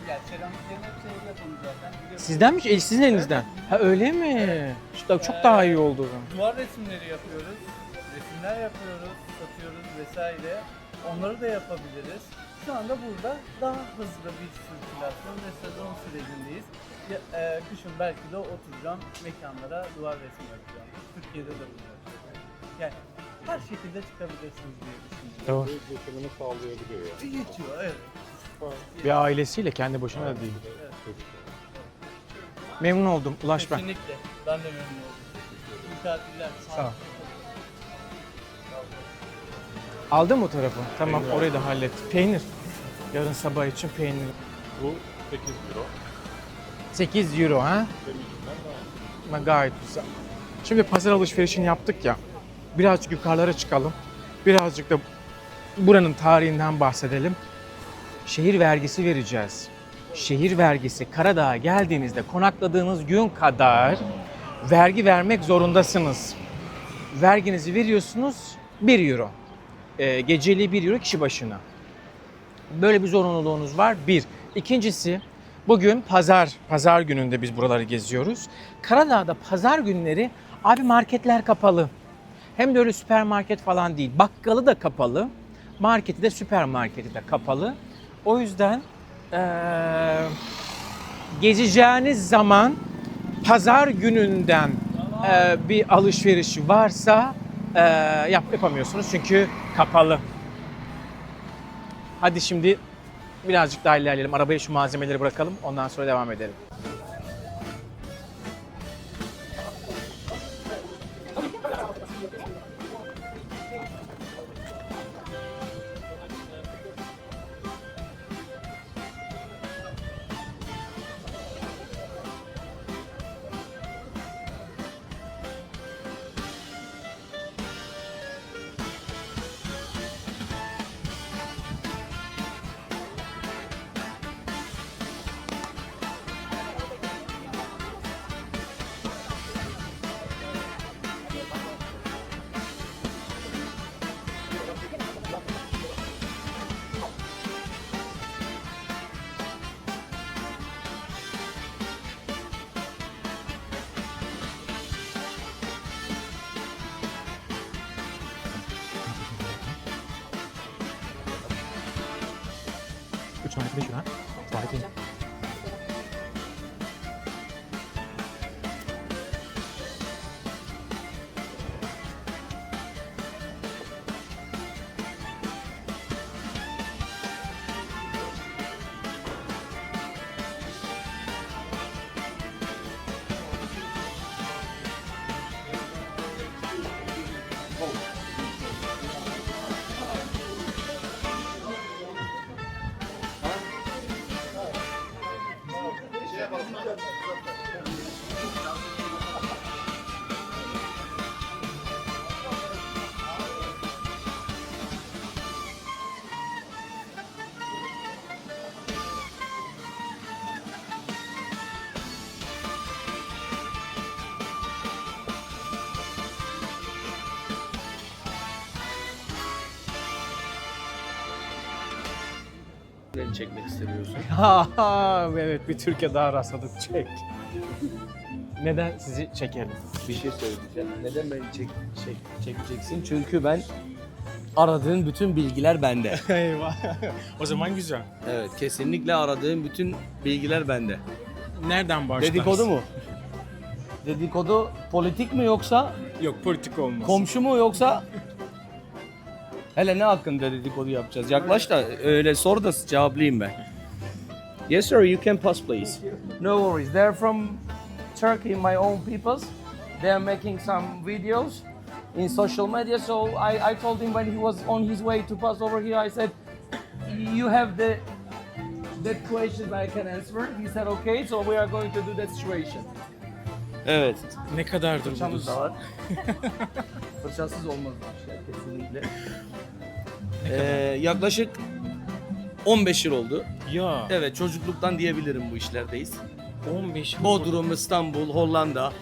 Yani seramiklerin hepsi el yapımı zaten. Biliyorsunuz. Sizden mi? Sizin elinizden. Ha öyle mi? Çok daha iyi oldu. Duvar resimleri yapıyoruz. Resimler yapıyoruz, satıyoruz vesaire. Onları da yapabiliriz. Şu anda burada daha hızlı bir sirkülasyon ve sezon sürecindeyiz. Kışın belki de oturacağım mekanlara duvar resmi yapacağım. Türkiye'de de bunu yapacağım. Yani her şekilde çıkabilirsiniz diye düşünüyorum. Doğru. Geçimini sağlayabiliyor yani. Geçiyor, evet. Bir ailesiyle kendi başına da değil. Evet. Memnun oldum. Ulaş ben. Kesinlikle. Ben de memnun oldum. İyi tatiller. Sağ ol. Aldın mı o tarafı? Tamam Peynir orayı da hallet. Peynir. Yarın sabah için peynir. Bu 8 euro. 8 euro ha? Ama gayet güzel. Şimdi pazar alışverişini yaptık ya. Birazcık yukarılara çıkalım. Birazcık da buranın tarihinden bahsedelim. Şehir vergisi vereceğiz. Şehir vergisi Karadağ'a geldiğinizde konakladığınız gün kadar vergi vermek zorundasınız. Verginizi veriyorsunuz 1 euro. Geceliği 1 euro kişi başına. Böyle bir zorunluluğunuz var. Bir. İkincisi bugün pazar gününde biz buraları geziyoruz. Karadağ'da pazar günleri abi marketler kapalı. Hem de öyle süpermarket falan değil. Bakkalı da kapalı. Marketi de süpermarketi de kapalı. O yüzden gezeceğiniz zaman pazar gününden bir alışveriş varsa yapamıyorsunuz çünkü kapalı. Hadi şimdi birazcık daha ilerleyelim. Arabaya şu malzemeleri bırakalım. Ondan sonra devam edelim. Üç tane 5 lira. Tuvalet değil. çekmek istemiyorsun? Evet bir Türkiye daha rastladık. Çek. Neden sizi çekelim? Bir şey söyleyeceğim. Neden beni çekeceksin? Çünkü ben aradığın bütün bilgiler bende. Eyvah. O zaman güzel. Evet, kesinlikle aradığın bütün bilgiler bende. Nereden başlarsın? Dedikodu mu? Dedikodu politik mi yoksa Yok politik olmaz. komşu mu yoksa Hele ne hakkında dedikodu yapacağız? Yaklaş da öyle sor da cevaplayayım ben. Yes sir, you can pass please. No worries. They're from Turkey, my own peoples. They are making some videos in social media. So I told him when he was on his way to pass over here, I said, you have that questions I can answer. He said okay, so we are going to do that situation. Evet. Ne kadardır Fırçamız da var. Fırçasız olmaz bu işler kesinlikle. Yaklaşık 15 yıl oldu. Ya Evet, çocukluktan diyebilirim bu işlerdeyiz. 15 yıl. Bodrum, İstanbul, Hollanda,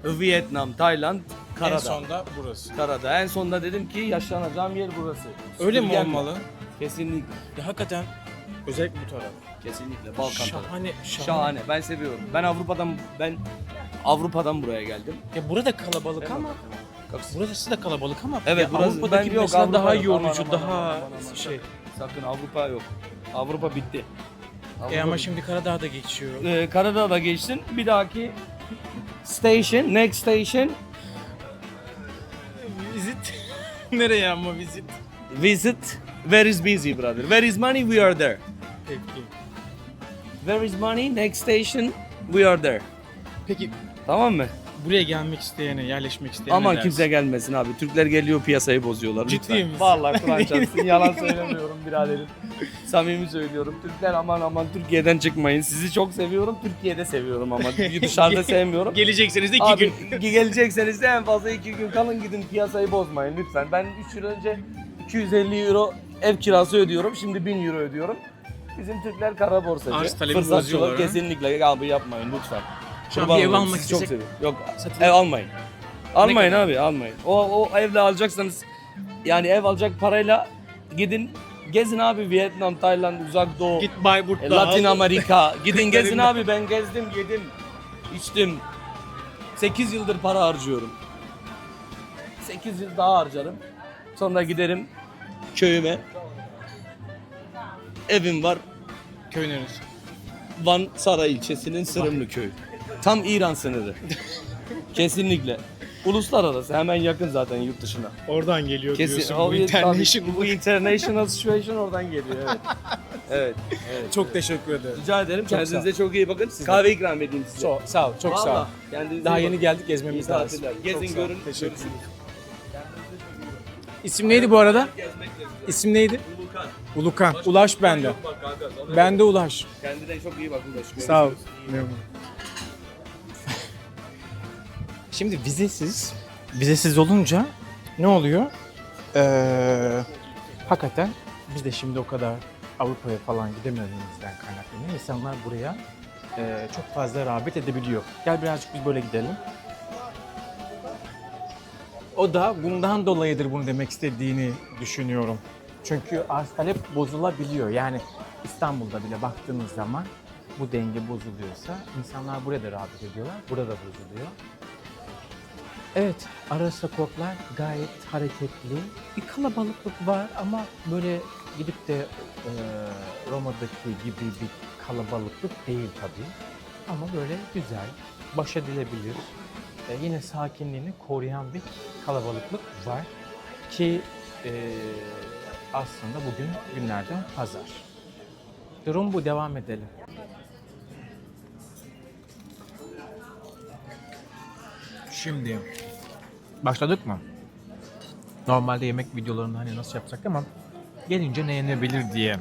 Vietnam, Tayland, En Karada. sonda burası. Karada. En sonunda dedim ki yaşlanacağım yer burası. Öyle mi Sürgen olmalı? Kesinlikle. Ya hakikaten özellikle bu taraf. Kesinlikle. Balkan tarafı. Şahane. Şahane. Ben seviyorum. Ben Avrupa'dan buraya geldim. Ya burada kalabalık ama burası da kalabalık ama Evet, ya burası Avrupa'daki ben yok, mesela Avrupa daha yok. yorucu, Aman, daha aman, aman. şey. Sakın Avrupa yok. Avrupa bitti. Avrupa Ama bitti. şimdi Karadağ'da geçiyor. Karadağ'da geçtin. Bir dahaki station, next station, Visit. Nereye ama visit? visit. Where is busy brother? Where is money? We are there. Peki. Where is money? Next station, we are there. Peki Tamam mı? buraya gelmek isteyene, yerleşmek isteyene Aman ne dersin? kimse gelmesin abi. Türkler geliyor piyasayı bozuyorlar. Ciddi lütfen. misin? Vallahi Kur'an çarpsın. Yalan söylemiyorum biraderim. Samimi söylüyorum. Türkler aman Türkiye'den çıkmayın. Sizi çok seviyorum. Türkiye'de seviyorum ama dışarıda sevmiyorum. Gelecekseniz de 2 Abi, gün. gelecekseniz de en fazla 2 gün kalın, gidin, piyasayı bozmayın lütfen. Ben 3 yıl önce 250 euro ev kirası ödüyorum. Şimdi 1000 euro ödüyorum. Bizim Türkler kara borsacı. Arz talebi Fırsatçılar, bozuyorlar, ha? kesinlikle abi yapmayın lütfen. Şu an Kurban bir ev olurum, almak sizi çok istesek- seviyorum. Yok, Satın- ev almayın. Almayın abi, almayın. O evle alacaksanız, yani ev alacak parayla gidin gezin abi, Vietnam, Tayland, Uzak Doğu, Git Bayburt'ta. Latin Amerika. Gidin gezin Türklerin de- abi, ben gezdim, yedim, içtim. 8 yıldır para harcıyorum. 8 yıl daha harcarım. Sonra giderim köyüme. Evim var. Köy neresi? Van Saray ilçesinin Sırımlı köyü. Tam İran sınırı. Kesinlikle. Uluslararası, hemen yakın zaten yurt dışına. Oradan geliyor Kesin. diyorsun. O Bu international. bu international situation oradan geliyor, evet. Evet. Çok teşekkür ederim. Rica ederim. Çok Kendinize çok iyi bakın. Kahve ikram edeyim size. Çok sağ ol, çok sağ ol. Vallahi. Kendinize Daha iyi yeni bakın. geldik, gezmemiz İyi lazım. tatiller. Gezin, Çok sağ ol, görün. teşekkür Görüşürüz. İsim neydi bu arada? Gezmekle güzel. İsim neydi? Ulukan. Ulukan. Ulaş bende. Yok bak kanka, ona Bende Ulaş. kendine çok iyi bakın. Sağ ol. Şimdi vizesiz olunca ne oluyor? Hakikaten biz de şimdi o kadar Avrupa'ya falan gidemediğimizden kaynaklanıyor. İnsanlar buraya çok fazla rağbet edebiliyor. Gel birazcık biz böyle gidelim. O da bundan dolayıdır bunu demek istediğini düşünüyorum. Çünkü arz talep bozulabiliyor. Yani İstanbul'da bile baktığınız zaman bu denge bozuluyorsa insanlar buraya da rağbet ediyorlar. Burada da bozuluyor. Evet, ara sokaklar gayet hareketli. Bir kalabalıklık var ama böyle gidip de Roma'daki gibi bir kalabalıklık değil tabii. Ama böyle güzel, baş edilebilir, yine sakinliğini koruyan bir kalabalıklık var. Ki aslında bugün günlerden pazar. Durum bu, devam edelim. Şimdi başladık mı? Normalde yemek videolarını hani nasıl yapsak ama gelince ne yenebilir diye.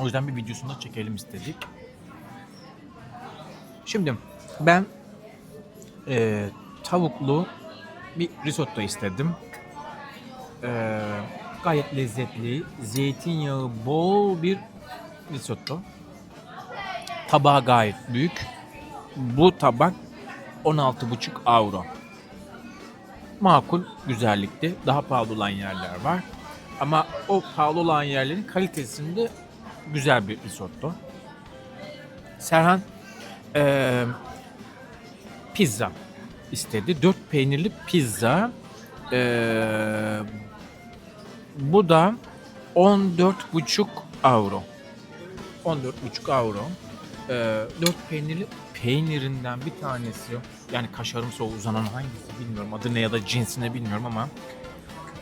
O yüzden bir videosunu da çekelim istedik. Şimdi ben tavuklu bir risotto istedim. Gayet lezzetli, zeytinyağı bol bir risotto. Tabağı gayet büyük. Bu tabak 16,5 euro. Makul güzellikte. Daha pahalı olan yerler var. Ama o pahalı olan yerlerin kalitesinde güzel bir risotto. Serhan pizza istedi. 4 peynirli pizza. Bu da 14,5 euro. 14,5 euro. 4 peynirinden bir tanesi, yani kaşarımsı o uzanan hangisi bilmiyorum, adı ne ya da cinsini bilmiyorum ama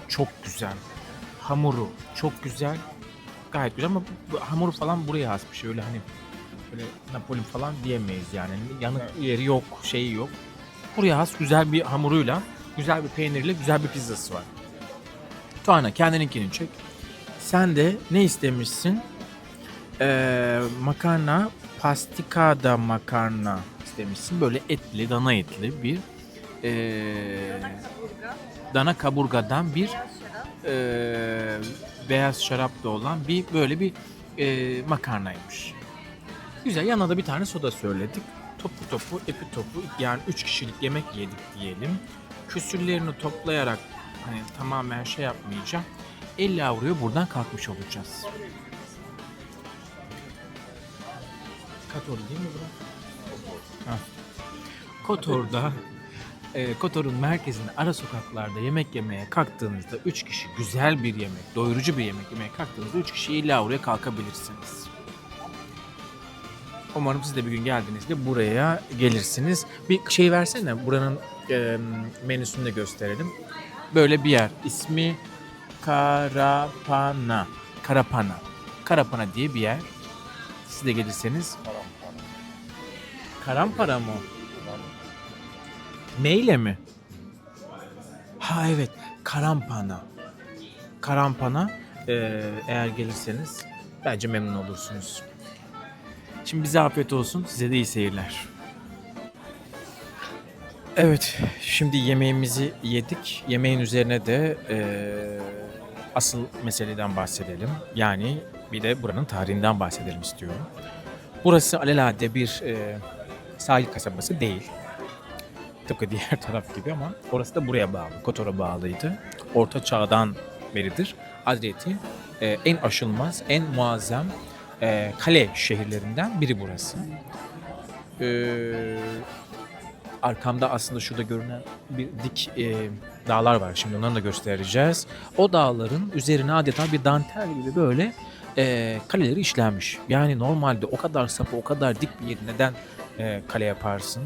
çok güzel. hamuru çok güzel. Gayet güzel ama bu hamuru falan buraya has bir şey. Öyle hani böyle Napoli falan diyemeyiz yani. Yanık yeri yok, şeyi yok. Buraya has güzel bir hamuruyla, güzel bir peynirle güzel bir pizzası var. Tuana kendininkini çek. Sen de ne istemişsin? Makarna, pastikada makarna istemişsin. Böyle etli, dana etli bir dana kaburgadan bir beyaz şaraplı olan bir böyle bir makarnaymış. Güzel. Yanına da bir tane soda söyledik. Topu, epi topu, yani 3 kişilik yemek yedik diyelim. Küsürlerini toplayarak hani tamamen şey yapmayacağım. 50 avroya buradan kalkmış olacağız. Kotor değil mi bura? Ha. Kotor'da Kotor'un merkezinde ara sokaklarda yemek yemeye kalktığınızda 3 kişi güzel bir yemek, doyurucu bir yemek yemeye kalktığınızda 3 kişi 50 avroya kalkabilirsiniz. Umarım siz de bir gün geldiğinizde buraya gelirsiniz. Bir şey versene, buranın menüsünü de gösterelim. Böyle bir yer. İsmi Karapana. Karapana diye bir yer. Siz de gelirseniz. Karampara mı? Meyle mi? Ha evet. Karampana. Eğer gelirseniz bence memnun olursunuz. Şimdi bize afiyet olsun. Size de iyi seyirler. Evet. Şimdi yemeğimizi yedik. Yemeğin üzerine de asıl meseleden bahsedelim. Yani bir de buranın tarihinden bahsedelim istiyorum. Burası alelade bir sahil kasabası değil. Tıpkı diğer taraf gibi ama orası da buraya bağlı. Kotor'a bağlıydı. Orta çağdan beridir Adriyatik'in en aşılmaz, en muazzam kale şehirlerinden biri burası. Arkamda aslında şurada görünen bir dik dağlar var. Şimdi onları da göstereceğiz. O dağların üzerine adeta bir dantel gibi böyle kaleleri işlenmiş. Yani normalde o kadar sapı, o kadar dik bir yeri neden kale yaparsın?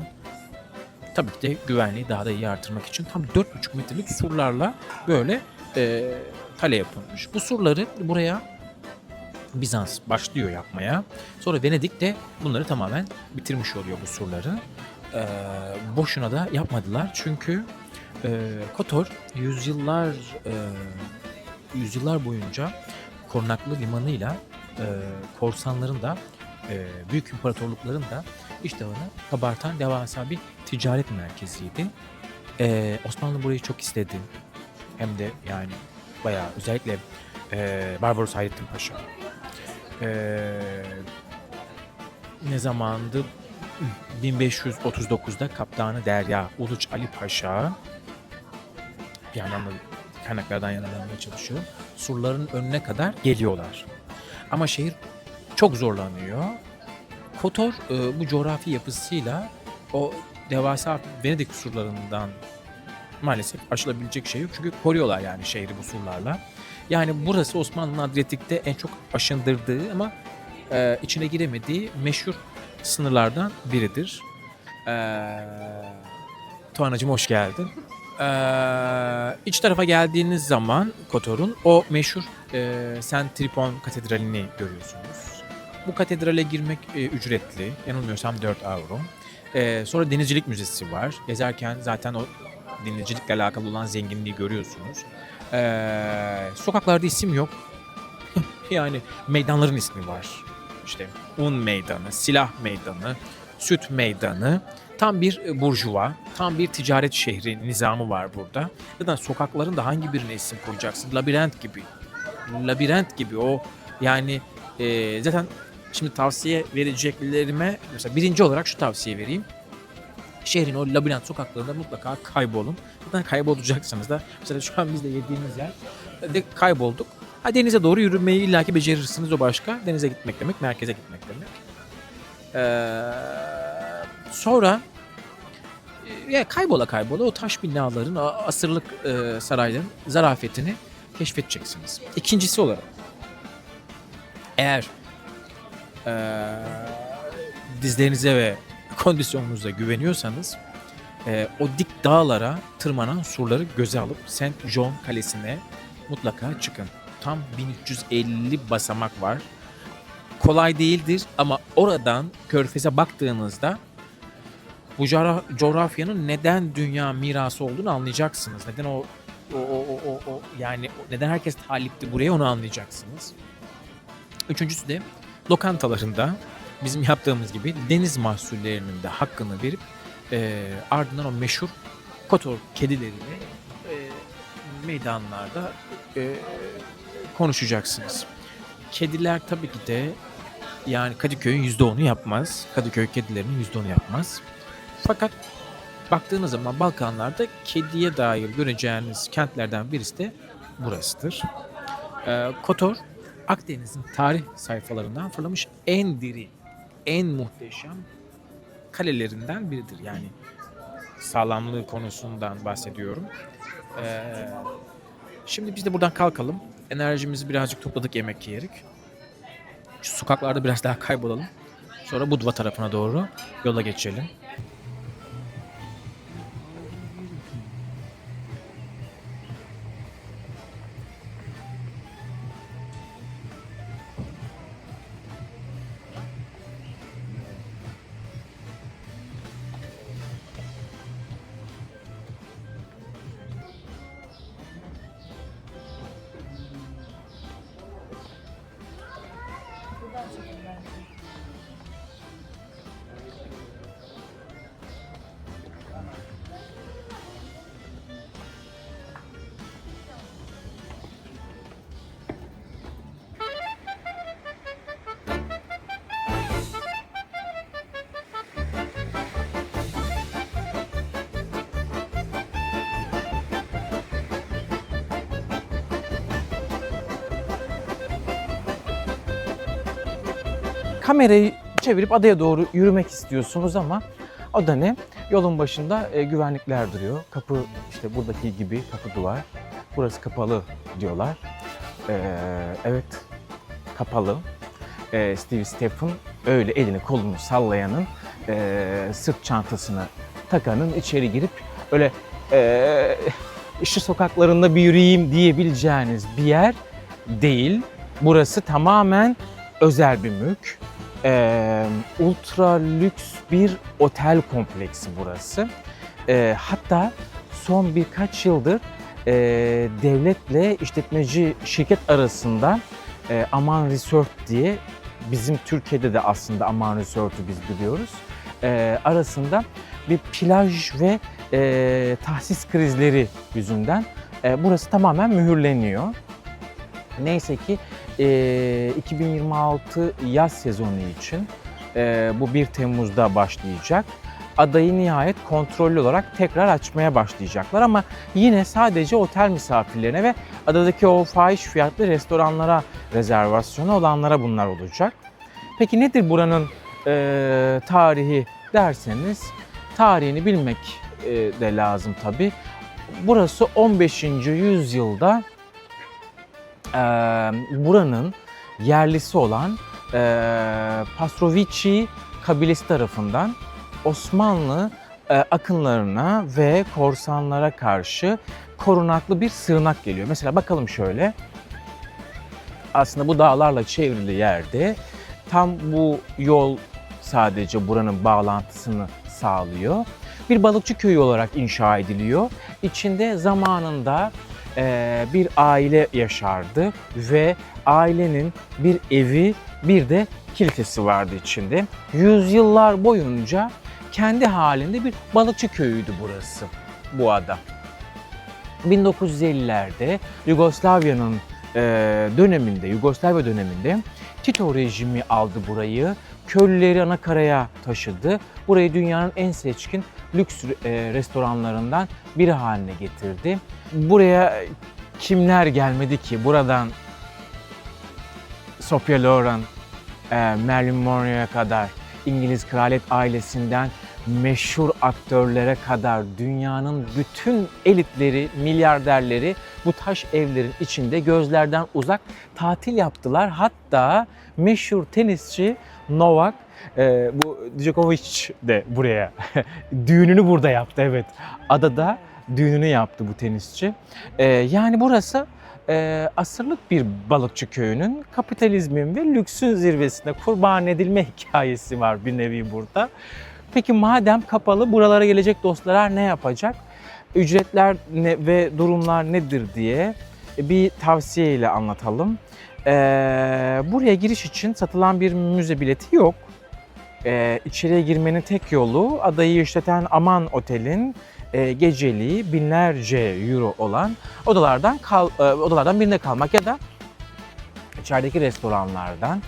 Tabii ki de güvenliği daha da iyi artırmak için tam 4,5 metrelik surlarla böyle kale yapılmış. Bu surları buraya Bizans başlıyor yapmaya. Sonra Venedik de bunları tamamen bitirmiş oluyor bu surları. Boşuna da yapmadılar. Çünkü Kotor yüzyıllar boyunca korunaklı limanıyla korsanların da büyük imparatorlukların da iştahını kabartan devasa bir ticaret merkeziydi. Osmanlı burayı çok istedi. Hem de yani bayağı özellikle Barbaros Hayrettin Paşa. Ne zamandı? 1539'da Kaptanı Derya Uluç Ali Paşa, bir yandan da kaynaklardan yararlanmaya çalışıyor. Surların önüne kadar geliyorlar. Ama şehir çok zorlanıyor. Kotor bu coğrafi yapısıyla o devasa Venedik surlarından maalesef aşılabilecek şey yok. Çünkü koruyorlar yani şehri bu surlarla. Yani burası Osmanlı'nın Adriyatik'te en çok aşındırdığı ama içine giremediği meşhur sınırlardan biridir. Tuanacığım hoş geldin. İç tarafa geldiğiniz zaman Kotor'un o meşhur Saint Tripon Katedrali'ni görüyorsunuz. Bu katedrale girmek ücretli. Yanılmıyorsam 4 avro. Sonra Denizcilik Müzesi var. Gezerken zaten o denizcilikle alakalı olan zenginliği görüyorsunuz. Sokaklarda isim yok. Yani meydanların ismi var. İşte un meydanı, silah meydanı, süt meydanı. Tam bir burjuva, tam bir ticaret şehri nizamı var burada. Zaten sokakların da hangi birine isim koyacaksın? Labirent gibi. Labirent gibi o yani zaten şimdi tavsiye vereceklerime mesela birinci olarak şu tavsiye vereyim. Şehrin o labirent sokaklarında mutlaka kaybolun. Zaten kaybolacaksınız da mesela şu an biz de yediğimiz yer de kaybolduk. Ha, denize doğru yürümeyi illaki becerirsiniz, o başka. Denize gitmek demek, merkeze gitmek demek. Sonra kaybola o taş binaların, o asırlık sarayların zarafetini keşfedeceksiniz. İkincisi olarak eğer dizlerinize ve kondisyonunuza güveniyorsanız o dik dağlara tırmanan surları göze alıp Saint John Kalesi'ne mutlaka çıkın. tam 1350 basamak var. Kolay değildir ama oradan Körfez'e baktığınızda bu coğrafyanın neden dünya mirası olduğunu anlayacaksınız. Neden yani neden herkes talipti buraya onu anlayacaksınız. Üçüncüsü de lokantalarında bizim yaptığımız gibi deniz mahsullerinin de hakkını verip ardından o meşhur Kotor kedileriyle meydanlarda konuşacaksınız. Kediler tabii ki de yani Kadıköy'ün %10'u yapmaz. Kadıköy kedilerinin %10'u yapmaz. Fakat baktığınız zaman Balkanlarda kediye dair göreceğiniz kentlerden birisi de burasıdır. Kotor, Akdeniz'in tarih sayfalarından fırlamış en diri, en muhteşem kalelerinden biridir. Yani sağlamlığı konusundan bahsediyorum. Şimdi biz de buradan kalkalım. Enerjimizi birazcık topladık yemek yiyerek. Şu sokaklarda biraz daha kaybolalım. Sonra Budva tarafına doğru yola geçelim. Kamerayı çevirip adaya doğru yürümek istiyorsunuz ama o da ne? Yolun başında güvenlikler duruyor. Kapı işte buradaki gibi kapı duvar. Burası kapalı diyorlar. Evet, kapalı. Steve Stephen öyle elini kolunu sallayanın, sırt çantasını takanın içeri girip öyle şu sokaklarında bir yürüyeyim diyebileceğiniz bir yer değil. Burası tamamen özel bir mülk. Ultra lüks bir otel kompleksi burası. Hatta son birkaç yıldır devletle işletmeci şirket arasında Aman Resort diye, bizim Türkiye'de de aslında Aman Resort'u biz biliyoruz, arasında bir plaj ve tahsis krizleri yüzünden burası tamamen mühürleniyor. Neyse ki 2026 yaz sezonu için bu 1 Temmuz'da başlayacak. Adayı nihayet kontrollü olarak tekrar açmaya başlayacaklar ama yine sadece otel misafirlerine ve adadaki o fahiş fiyatlı restoranlara rezervasyonu olanlara bunlar olacak. Peki nedir buranın tarihi derseniz, tarihini bilmek de lazım tabii. Burası 15. yüzyılda buranın yerlisi olan Pasrovici kabilesi tarafından Osmanlı akınlarına ve korsanlara karşı korunaklı bir sığınak geliyor. Mesela bakalım şöyle. Aslında bu dağlarla çevrili yerde tam bu yol sadece buranın bağlantısını sağlıyor. Bir balıkçı köyü olarak inşa ediliyor. İçinde zamanında bir aile yaşardı ve ailenin bir evi, bir de kilisesi vardı içinde. Yüzyıllar boyunca kendi halinde bir balıkçı köyüydü burası, bu ada. 1950'lerde Yugoslavya döneminde Tito rejimi aldı burayı, köylüleri anakaraya taşıdı. Burayı dünyanın en seçkin lüks restoranlarından biri haline getirdi. Buraya kimler gelmedi ki? Buradan Sophia Loren, Marilyn Monroe'ya kadar, İngiliz kraliyet ailesinden meşhur aktörlere kadar dünyanın bütün elitleri, milyarderleri bu taş evlerin içinde gözlerden uzak tatil yaptılar. Hatta meşhur tenisçi Novak, bu Djokovic de buraya düğününü burada yaptı, evet. Adada düğününü yaptı bu tenisçi. Yani burası asırlık bir balıkçı köyünün kapitalizmin ve lüksün zirvesine kurban edilme hikayesi var bir nevi burada. Peki madem kapalı, buralara gelecek dostlar ne yapacak? Ücretler ne ve durumlar nedir diye bir tavsiye ile anlatalım. Buraya giriş için satılan bir müze bileti yok. İçeriye girmenin tek yolu adayı işleten Aman Otel'in geceliği binlerce euro olan odalardan birinde kalmak ya da içerideki restoranlardan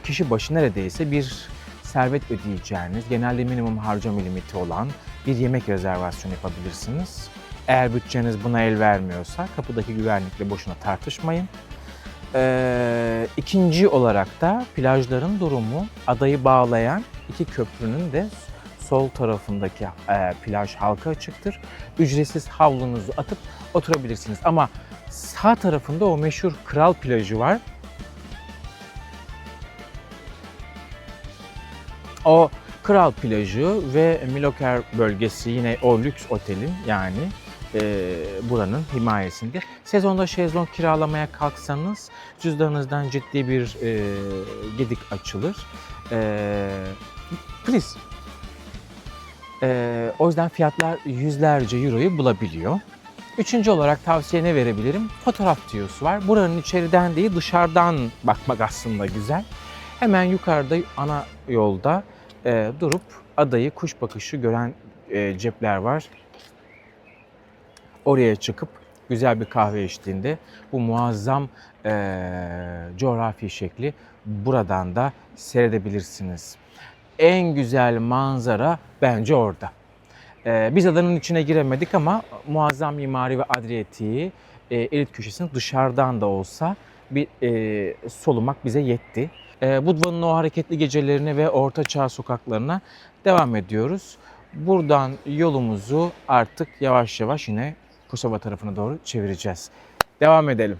kişi başı neredeyse bir servet ödeyeceğiniz, genelde minimum harcama limiti olan bir yemek rezervasyonu yapabilirsiniz. Eğer bütçeniz buna el vermiyorsa kapıdaki güvenlikle boşuna tartışmayın. İkinci olarak da plajların durumu, adayı bağlayan iki köprünün de sol tarafındaki plaj halka açıktır. Ücretsiz havlunuzu atıp oturabilirsiniz. Ama sağ tarafında o meşhur Kral plajı var. O Kral plajı ve Miloker bölgesi yine o lüks otelin yani buranın himayesinde. Sezonda şezlong kiralamaya kalksanız cüzdanınızdan ciddi bir gedik açılır. Please. O yüzden fiyatlar yüzlerce euroyu bulabiliyor. Üçüncü olarak tavsiye ne verebilirim? Fotoğraf tüyosu var. Buranın içeriden değil dışarıdan bakmak aslında güzel. Hemen yukarıda ana yolda durup adayı kuş bakışı gören cepler var. Oraya çıkıp güzel bir kahve içtiğinde bu muazzam coğrafi şekli buradan da seyredebilirsiniz. En güzel manzara bence orada. Biz adanın içine giremedik ama muazzam mimari ve Adriyatik'i elit köşesini dışarıdan da olsa bir solumak bize yetti. Budva'nın o hareketli gecelerine ve ortaçağ sokaklarına devam ediyoruz. Buradan yolumuzu artık yavaş yavaş yine Kosova tarafına doğru çevireceğiz. Devam edelim.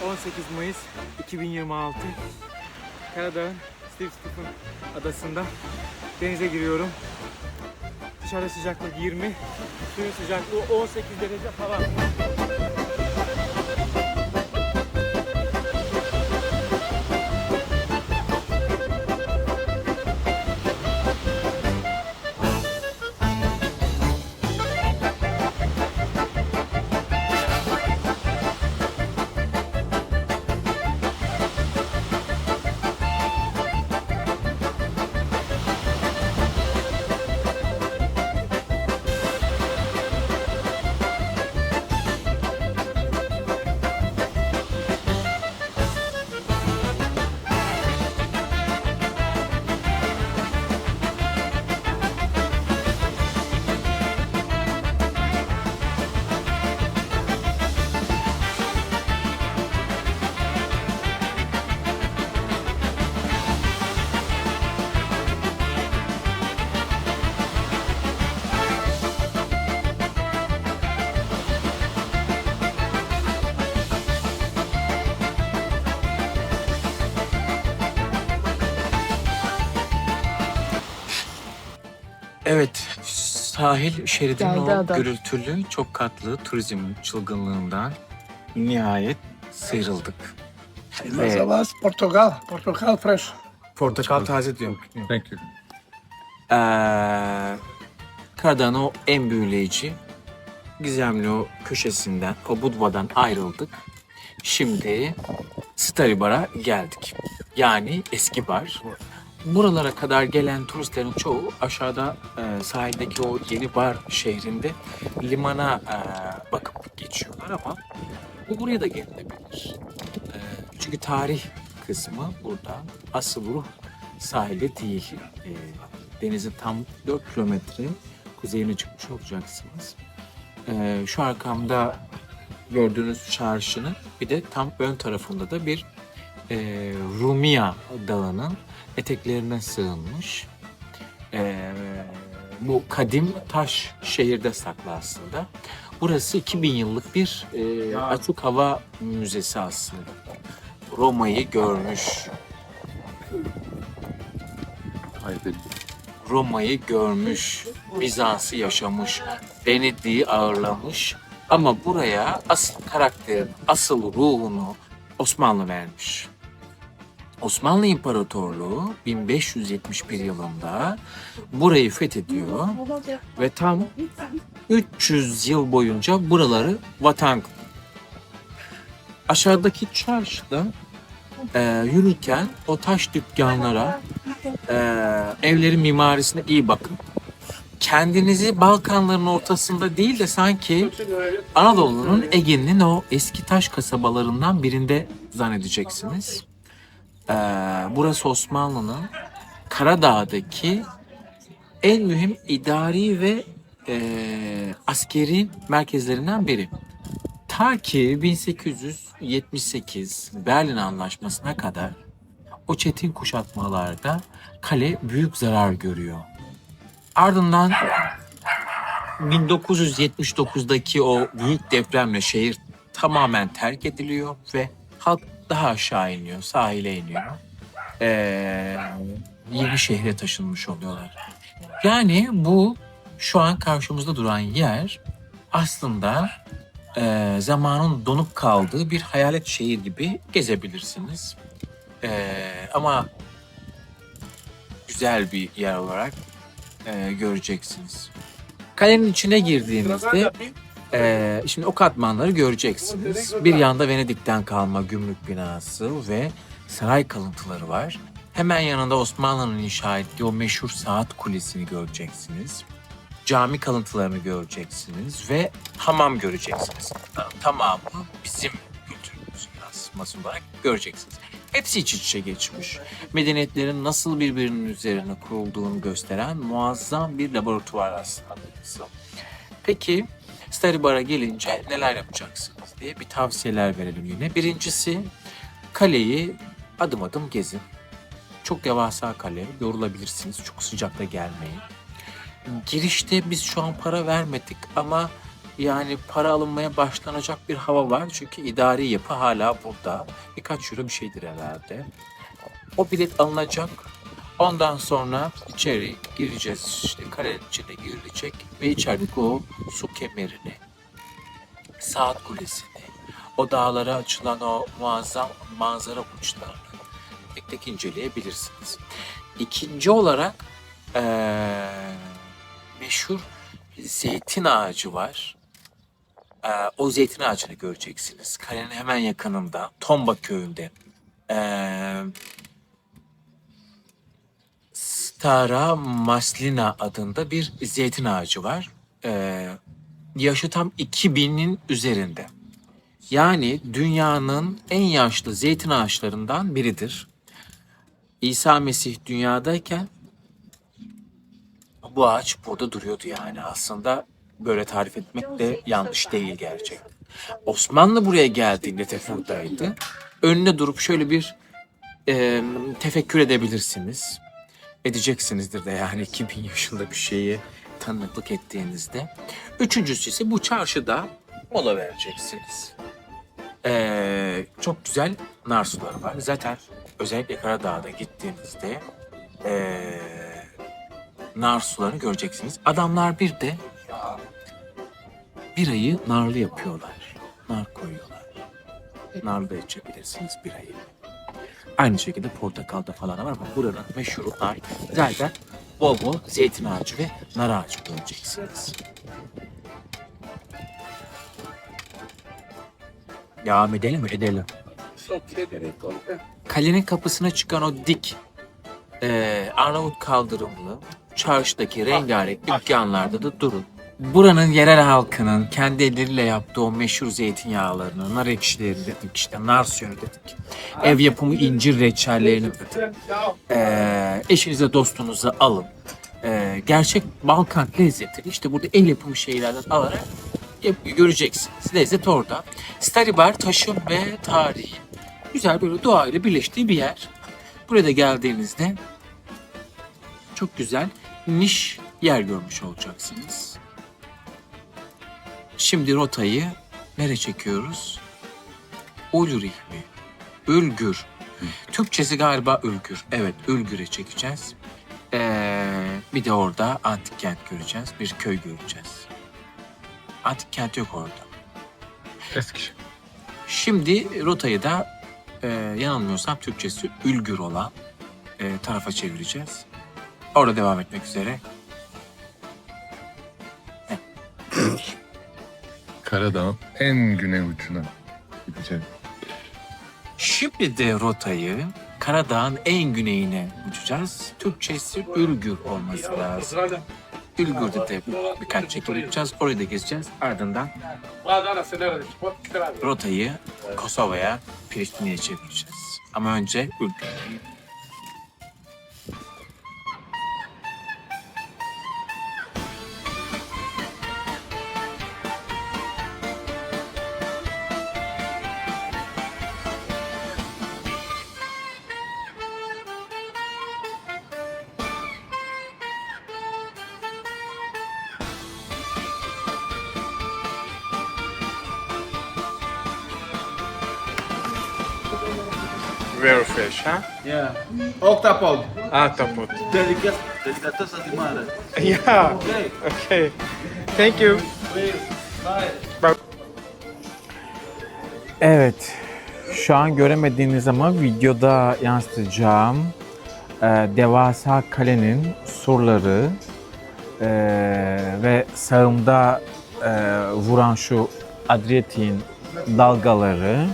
18 Mayıs 2026 Karadağ'ın Steve Stephen adasında denize giriyorum. Dışarıda sıcaklık 20, suyun sıcaklığı 18 derece falan. Evet, sahil şeridinin o gürültülü, çok katlı turizm çılgınlığından nihayet sıyrıldık. Portakal fresh. Portakal taze diyorum. Thank you. Karadağ'ın o en büyüleyici, gizemli o köşesinden, o Budva'dan ayrıldık. Şimdi Stary Bar'a geldik. Yani eski bar. Buralara kadar gelen turistlerin çoğu aşağıda sahildeki o yeni bar şehrinde limana bakıp geçiyorlar ama bu buraya da gelinebilir. Çünkü tarih kısmı burada. Asıl ruh sahilde değil. Denizin tam 4 kilometre kuzeyine çıkmış olacaksınız. Şu arkamda gördüğünüz çarşının bir de tam ön tarafında da bir Rumia Dağı'nın eteklerine sığınmış. Bu kadim taş şehirde saklı aslında. Burası 2000 yıllık bir açık hava müzesi aslında. Roma'yı görmüş. Roma'yı görmüş, Bizans'ı yaşamış, Venedik'i ağırlamış Ama buraya asıl karakterin, asıl ruhunu Osmanlı vermiş. Osmanlı İmparatorluğu 1571 yılında burayı fethediyor ve tam 300 yıl boyunca buraları vatan kılıyor. Aşağıdaki çarşıda yürürken o taş dükkanlara, evlerin mimarisine iyi bakın. Kendinizi Balkanların ortasında değil de sanki Anadolu'nun, Ege'nin o eski taş kasabalarından birinde zannedeceksiniz. Burası Osmanlı'nın Karadağ'daki en mühim idari ve askeri merkezlerinden biri. Ta ki 1878 Berlin Anlaşması'na kadar o çetin kuşatmalarda kale büyük zarar görüyor. Ardından 1979'daki o büyük depremle şehir tamamen terk ediliyor ve halk daha aşağı iniyor, sahile iniyor. Yeni şehre taşınmış oluyorlar. Yani bu şu an karşımızda duran yer aslında zamanın donup kaldığı bir hayalet şehir gibi gezebilirsiniz. Ama güzel bir yer olarak göreceksiniz. Kalenin içine girdiğinizde şimdi o katmanları göreceksiniz. Bir yanda Venedik'ten kalma gümrük binası ve saray kalıntıları var. Hemen yanında Osmanlı'nın inşa ettiği o meşhur saat kulesini göreceksiniz. Cami kalıntılarını göreceksiniz ve hamam göreceksiniz. Tamamı bizim kültürümüzün yansıması olarak göreceksiniz. Hepsi iç içe geçmiş. Medeniyetlerin nasıl birbirinin üzerine kurulduğunu gösteren muazzam bir laboratuvar aslında. Peki Stary Bar'a gelince neler yapacaksınız diye bir tavsiyeler verelim yine. Birincisi, kaleyi adım adım gezin. Çok devasa kale, yorulabilirsiniz. Çok sıcakta gelmeyin. Girişte biz şu an para vermedik ama yani para alınmaya başlanacak bir hava var. Çünkü idari yapı hala burada. Birkaç euro bir şeydir herhalde. O bilet alınacak. Ondan sonra içeri gireceğiz. İşte kalenin içine girilecek ve içerideki o su kemerini, saat kulesini, o dağlara açılan o muazzam manzara uçlarını tek tek inceleyebilirsiniz. İkinci olarak meşhur zeytin ağacı var. O zeytin ağacını göreceksiniz. Kalenin hemen yakınında, Tomba köyünde. Stara Maslina adında bir zeytin ağacı var. Yaşı tam 2000'in üzerinde. Yani dünyanın en yaşlı zeytin ağaçlarından biridir. İsa Mesih dünyadayken bu ağaç burada duruyordu yani. Aslında böyle tarif etmek de yanlış değil gerçekten. Osmanlı buraya geldiğinde buradaydı. Önüne durup şöyle bir tefekkür edebilirsiniz. Edeceksinizdir de yani 2000 yaşında bir şeyi tanıklık ettiğinizde. Üçüncüsü ise bu çarşıda mola vereceksiniz. Çok güzel nar suları var. Zaten özellikle Karadağ'da gittiğinizde nar sularını göreceksiniz. Adamlar bir de birayı narlı yapıyorlar. Nar koyuyorlar. Narlı da içebilirsiniz birayı. Aynı şekilde portakalda falan var ama buranın meşhuru nar. Zaten bol bol zeytin ağacı ve nar ağacı göreceksiniz. Devam edelim mi? Edelim. Kalenin kapısına çıkan o dik Arnavut kaldırımlı çarşıdaki rengarenk dükkanlarda da durun. Buranın yerel halkının kendi elleriyle yaptığı o meşhur zeytinyağlarını, nar ekşileri dedik, işte nar suyunu dedik. Ev yapımı incir reçellerini dedik. Eşinize dostunuza alın. Gerçek Balkan lezzetini işte burada el yapımı şeylerden alarak göreceksiniz. Lezzet orada. Stary Bar taşım ve tarihi. Güzel böyle doğayla birleştiği bir yer. Buraya da geldiğinizde çok güzel niş yer görmüş olacaksınız. Şimdi rotayı nereye çekiyoruz? Ulrich mi? Ülgür. Türkçesi galiba Ülgür. Evet, Ülgür'e çekeceğiz. Bir de orada antik kent göreceğiz. Bir köy göreceğiz. Antik kent yok orada. Eskişehir. Şimdi rotayı da yanılmıyorsam Türkçesi Ülgür olan tarafa çevireceğiz. Orada devam etmek üzere. Karadağ'ın en güney ucuna gideceğim. Şimdi de rotayı Karadağ'ın en güneyine uçacağız. Türkçesi Ülgür olması lazım. Ülgür'de de birkaç çekim yapacağız. Orayı da gezeceğiz. Ardından rotayı Kosova'ya, Priştine'ye çevireceğiz. Ama önce Ülgür. Rare fish, huh? Yeah. Octopus. Ahtapot. Delicatessa di mare. Yeah. Okay. Okay. Thank you. Bye. Evet. Şu an göremediğiniz ama videoda yansıtacağım devasa kalenin surları ve sağımda vuran şu Adriyatik'in dalgaları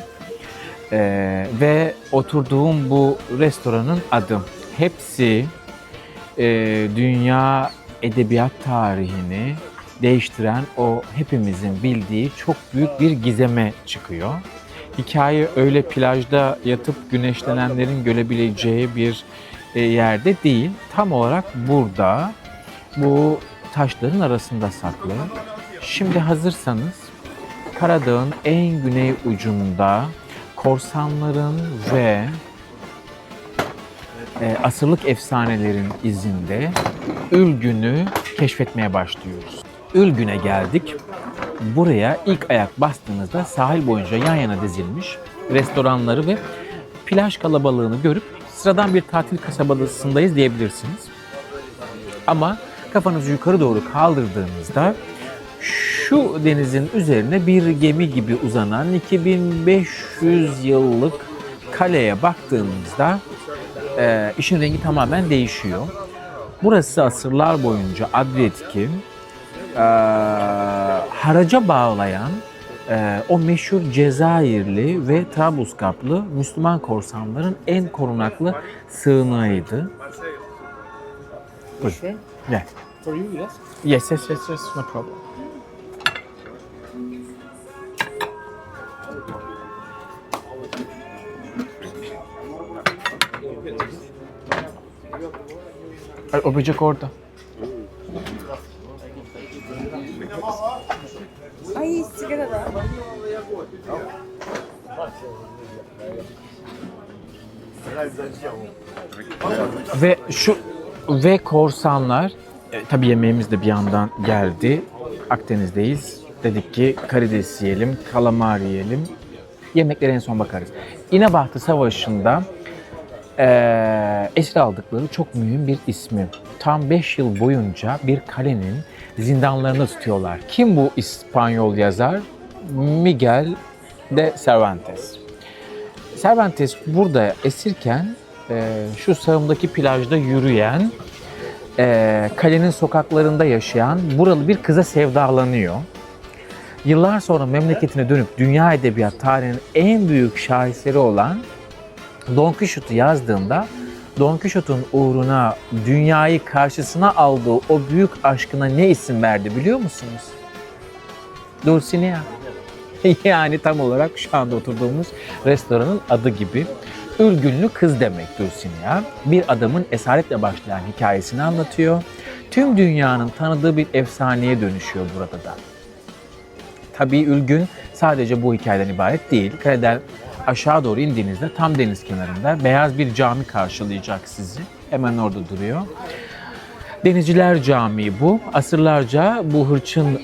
ve oturduğum bu restoranın adı. Hepsi dünya edebiyat tarihini değiştiren o hepimizin bildiği çok büyük bir gizeme çıkıyor. Hikaye öyle plajda yatıp güneşlenenlerin görebileceği bir yerde değil. Tam olarak burada, bu taşların arasında saklı. Şimdi hazırsanız Karadağ'ın en güney ucunda korsanların ve asırlık efsanelerin izinde Ülgün'ü keşfetmeye başlıyoruz. Ülgün'e geldik. Buraya ilk ayak bastığınızda sahil boyunca yan yana dizilmiş restoranları ve plaj kalabalığını görüp sıradan bir tatil kasabasındayız diyebilirsiniz. Ama kafanızı yukarı doğru kaldırdığınızda şu denizin üzerine bir gemi gibi uzanan 2500 yıllık kaleye baktığınızda işin rengi tamamen değişiyor. Burası asırlar boyunca Adriyatik'i haraca bağlayan o meşhur Cezayirli ve Trablusgarplı Müslüman korsanların en korunaklı sığınağıydı. Buyurun. Yeah. For you, yes? Yes, yes, yes, yes, no problem. Ay, o böcek orada. Ay sigara da. Ve korsanlar tabii yemeğimiz de bir yandan geldi. Akdeniz'deyiz. Dedik ki karides yiyelim, kalamar yiyelim. Yemeklere en son bakarız. İnebahtı Savaşı'nda esir aldıkları çok mühim bir ismi. Tam 5 yıl boyunca bir kalenin zindanlarını tutuyorlar. Kim bu İspanyol yazar? Miguel de Cervantes. Cervantes burada esirken şu sağımdaki plajda yürüyen, kalenin sokaklarında yaşayan buralı bir kıza sevdalanıyor. Yıllar sonra memleketine dönüp dünya edebiyat tarihinin en büyük şaheseri olan Don Quixote'u yazdığında Don Quixote'un uğruna dünyayı karşısına aldığı o büyük aşkına ne isim verdi biliyor musunuz? Dulcinea. Yani tam olarak şu anda oturduğumuz restoranın adı gibi. Ülgünlü kız demek Dulcinea. Bir adamın esaretle başlayan hikayesini anlatıyor. Tüm dünyanın tanıdığı bir efsaneye dönüşüyor burada da. Tabii Ülgün sadece bu hikayeden ibaret değil. Kaleden aşağı doğru indiğinizde tam deniz kenarında beyaz bir cami karşılayacak sizi. Hemen orada duruyor. Denizciler Camii bu. Asırlarca bu hırçın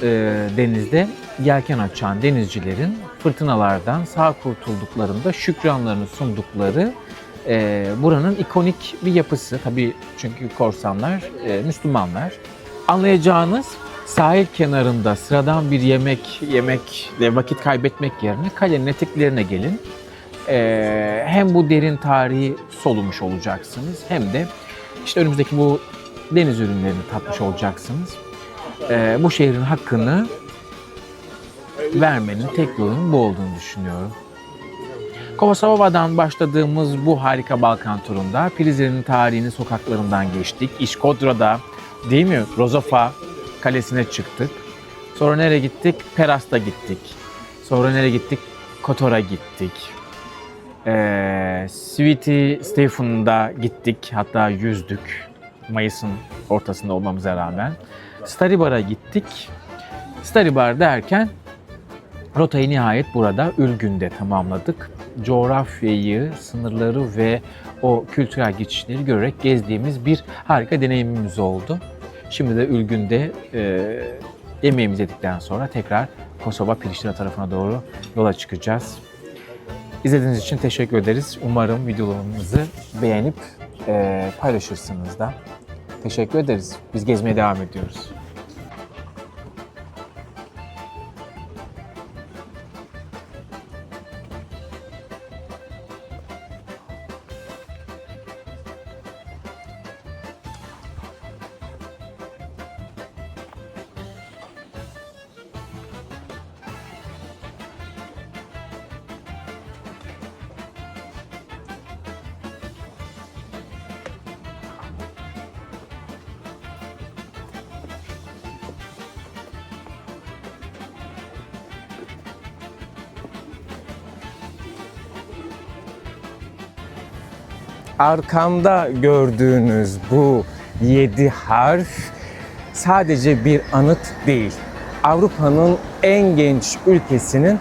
denizde yelken açan denizcilerin fırtınalardan sağ kurtulduklarında şükranlarını sundukları buranın ikonik bir yapısı. Tabii çünkü korsanlar Müslümanlar. Anlayacağınız Sahil kenarında sıradan bir yemekle vakit kaybetmek yerine kalenin eteklerine gelin. Hem bu derin tarihi solumuş olacaksınız hem de işte önümüzdeki bu deniz ürünlerini tatmış olacaksınız. Bu şehrin hakkını vermenin tek yolunun bu olduğunu düşünüyorum. Kosova'dan başladığımız bu harika Balkan turunda Prizren'in tarihini sokaklarından geçtik. İşkodra'da, değil mi? Rozofa Kalesi'ne çıktık. Sonra nereye gittik? Peras'ta gittik. Sonra nereye gittik? Kotor'a gittik. Sveti Stefan'da gittik. Hatta yüzdük. Mayıs'ın ortasında olmamıza rağmen. Staribar'a gittik. Staribar derken rotayı nihayet burada Ürgün'de tamamladık. Coğrafyayı, sınırları ve o kültürel geçişleri görerek gezdiğimiz bir harika deneyimimiz oldu. Şimdi de Ürgün'de yemeğimizi yedikten sonra tekrar Kosova, Priştine tarafına doğru yola çıkacağız. İzlediğiniz için teşekkür ederiz. Umarım videolarımızı beğenip paylaşırsınız da. Teşekkür ederiz. Biz gezmeye devam ediyoruz. Arkamda gördüğünüz bu 7 harf sadece bir anıt değil. Avrupa'nın en genç ülkesinin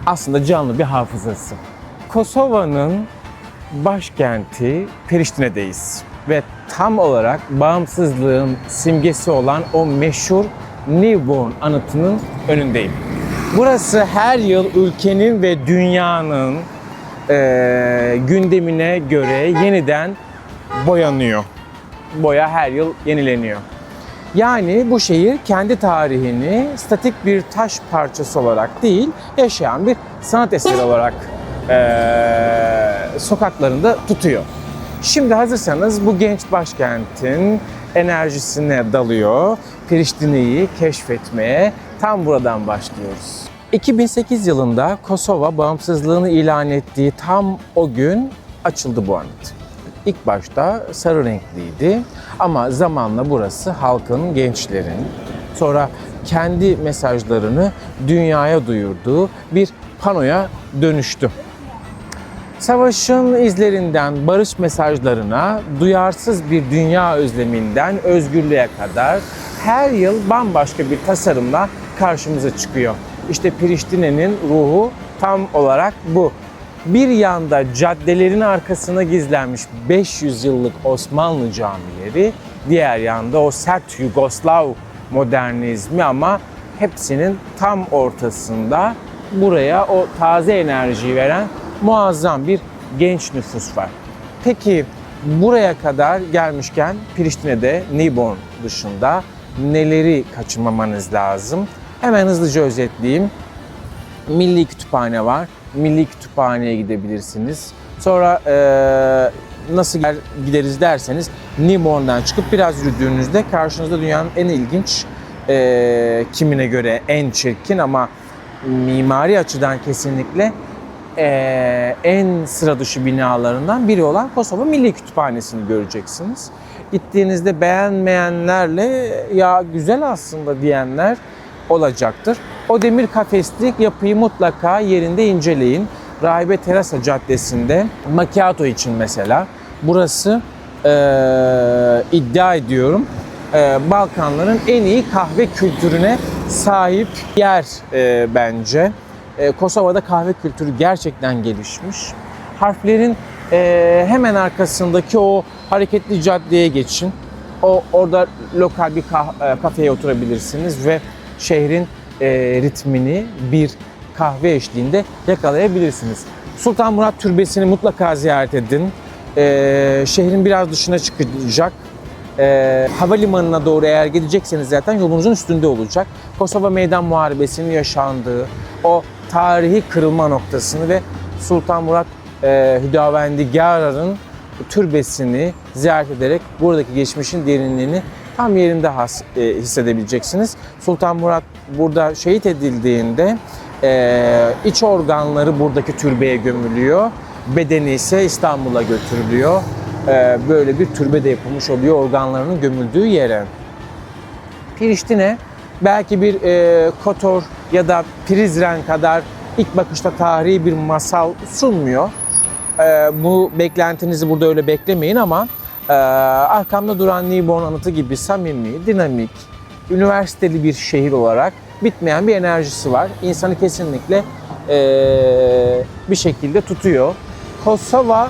aslında canlı bir hafızası. Kosova'nın başkenti Priştine'deyiz ve tam olarak bağımsızlığın simgesi olan o meşhur Newborn anıtının önündeyim. Burası her yıl ülkenin ve dünyanın gündemine göre yeniden boyanıyor. Boya her yıl yenileniyor. Yani bu şehir kendi tarihini statik bir taş parçası olarak değil, yaşayan bir sanat eseri olarak sokaklarında tutuyor. Şimdi hazırsanız bu genç başkentin enerjisine dalıyor, Priştine'yi keşfetmeye tam buradan başlıyoruz. 2008 yılında Kosova bağımsızlığını ilan ettiği tam o gün açıldı bu anıt. İlk başta sarı renkliydi ama zamanla burası halkın, gençlerin, sonra kendi mesajlarını dünyaya duyurduğu bir panoya dönüştü. Savaşın izlerinden barış mesajlarına, duyarsız bir dünya özleminden özgürlüğe kadar her yıl bambaşka bir tasarımla karşımıza çıkıyor. İşte Priştine'nin ruhu tam olarak bu. Bir yanda caddelerin arkasına gizlenmiş 500 yıllık Osmanlı camileri, diğer yanda o sert Yugoslav modernizmi ama hepsinin tam ortasında buraya o taze enerjiyi veren muazzam bir genç nüfus var. Peki buraya kadar gelmişken Priştine'de Newborn dışında neleri kaçırmamanız lazım? Hemen hızlıca özetleyeyim. Milli Kütüphane var. Milli Kütüphane'ye gidebilirsiniz. Sonra nasıl gideriz derseniz Newborn'dan çıkıp biraz yürüdüğünüzde karşınızda dünyanın en ilginç, kimine göre en çirkin ama mimari açıdan kesinlikle en sıra dışı binalarından biri olan Kosova Milli Kütüphanesi'ni göreceksiniz. Gittiğinizde beğenmeyenlerle ya güzel aslında diyenler olacaktır. O demir kafeslik yapıyı mutlaka yerinde inceleyin. Rahibe Terasa Caddesi'nde macchiato için mesela. Burası iddia ediyorum Balkanların en iyi kahve kültürüne sahip yer bence. Kosova'da kahve kültürü gerçekten gelişmiş. Harflerin hemen arkasındaki o hareketli caddeye geçin. Orada lokal bir kafeye oturabilirsiniz ve şehrin ritmini bir kahve eşliğinde yakalayabilirsiniz. Sultan Murat Türbesi'ni mutlaka ziyaret edin. Şehrin biraz dışına çıkacak havalimanına doğru eğer gidecekseniz zaten yolunuzun üstünde olacak. Kosova Meydan Muharebesi'nin yaşandığı o tarihi kırılma noktasını ve Sultan Murat Hüdavendigar'ın türbesini ziyaret ederek buradaki geçmişin derinliğini tam yerinde hissedebileceksiniz. Sultan Murat burada şehit edildiğinde iç organları buradaki türbeye gömülüyor. Bedeni ise İstanbul'a götürülüyor. Böyle bir türbe de yapılmış oluyor organlarının gömüldüğü yere. Priştine belki bir Kotor ya da Prizren kadar ilk bakışta tarihi bir masal sunmuyor. Bu beklentinizi burada öyle beklemeyin ama arkamda duran Nibon anıtı gibi samimi, dinamik, üniversiteli bir şehir olarak bitmeyen bir enerjisi var. İnsanı kesinlikle bir şekilde tutuyor. Kosova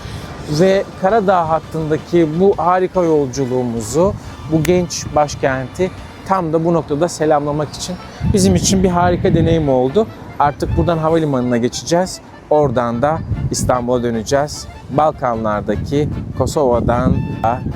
ve Karadağ hattındaki bu harika yolculuğumuzu, bu genç başkenti tam da bu noktada selamlamak için bizim için bir harika deneyim oldu. Artık buradan havalimanına geçeceğiz. Oradan da İstanbul'a döneceğiz. Balkanlardaki Kosova'dan,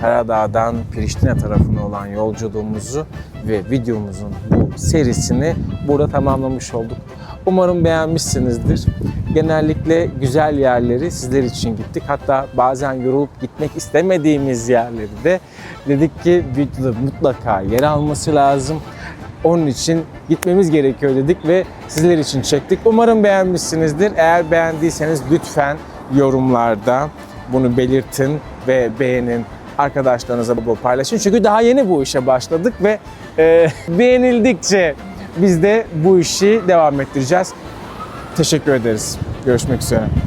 Karadağ'dan Priştine tarafına olan yolculuğumuzu ve videomuzun bu serisini burada tamamlamış olduk. Umarım beğenmişsinizdir. Genellikle güzel yerleri sizler için gittik. Hatta bazen yorulup gitmek istemediğimiz yerleri de dedik ki videoda mutlaka yer alması lazım. Onun için gitmemiz gerekiyor dedik ve sizler için çektik. Umarım beğenmişsinizdir. Eğer beğendiyseniz lütfen yorumlarda bunu belirtin ve beğenin. Arkadaşlarınıza bu paylaşın. Çünkü daha yeni bu işe başladık ve beğenildikçe biz de bu işi devam ettireceğiz. Teşekkür ederiz. Görüşmek üzere.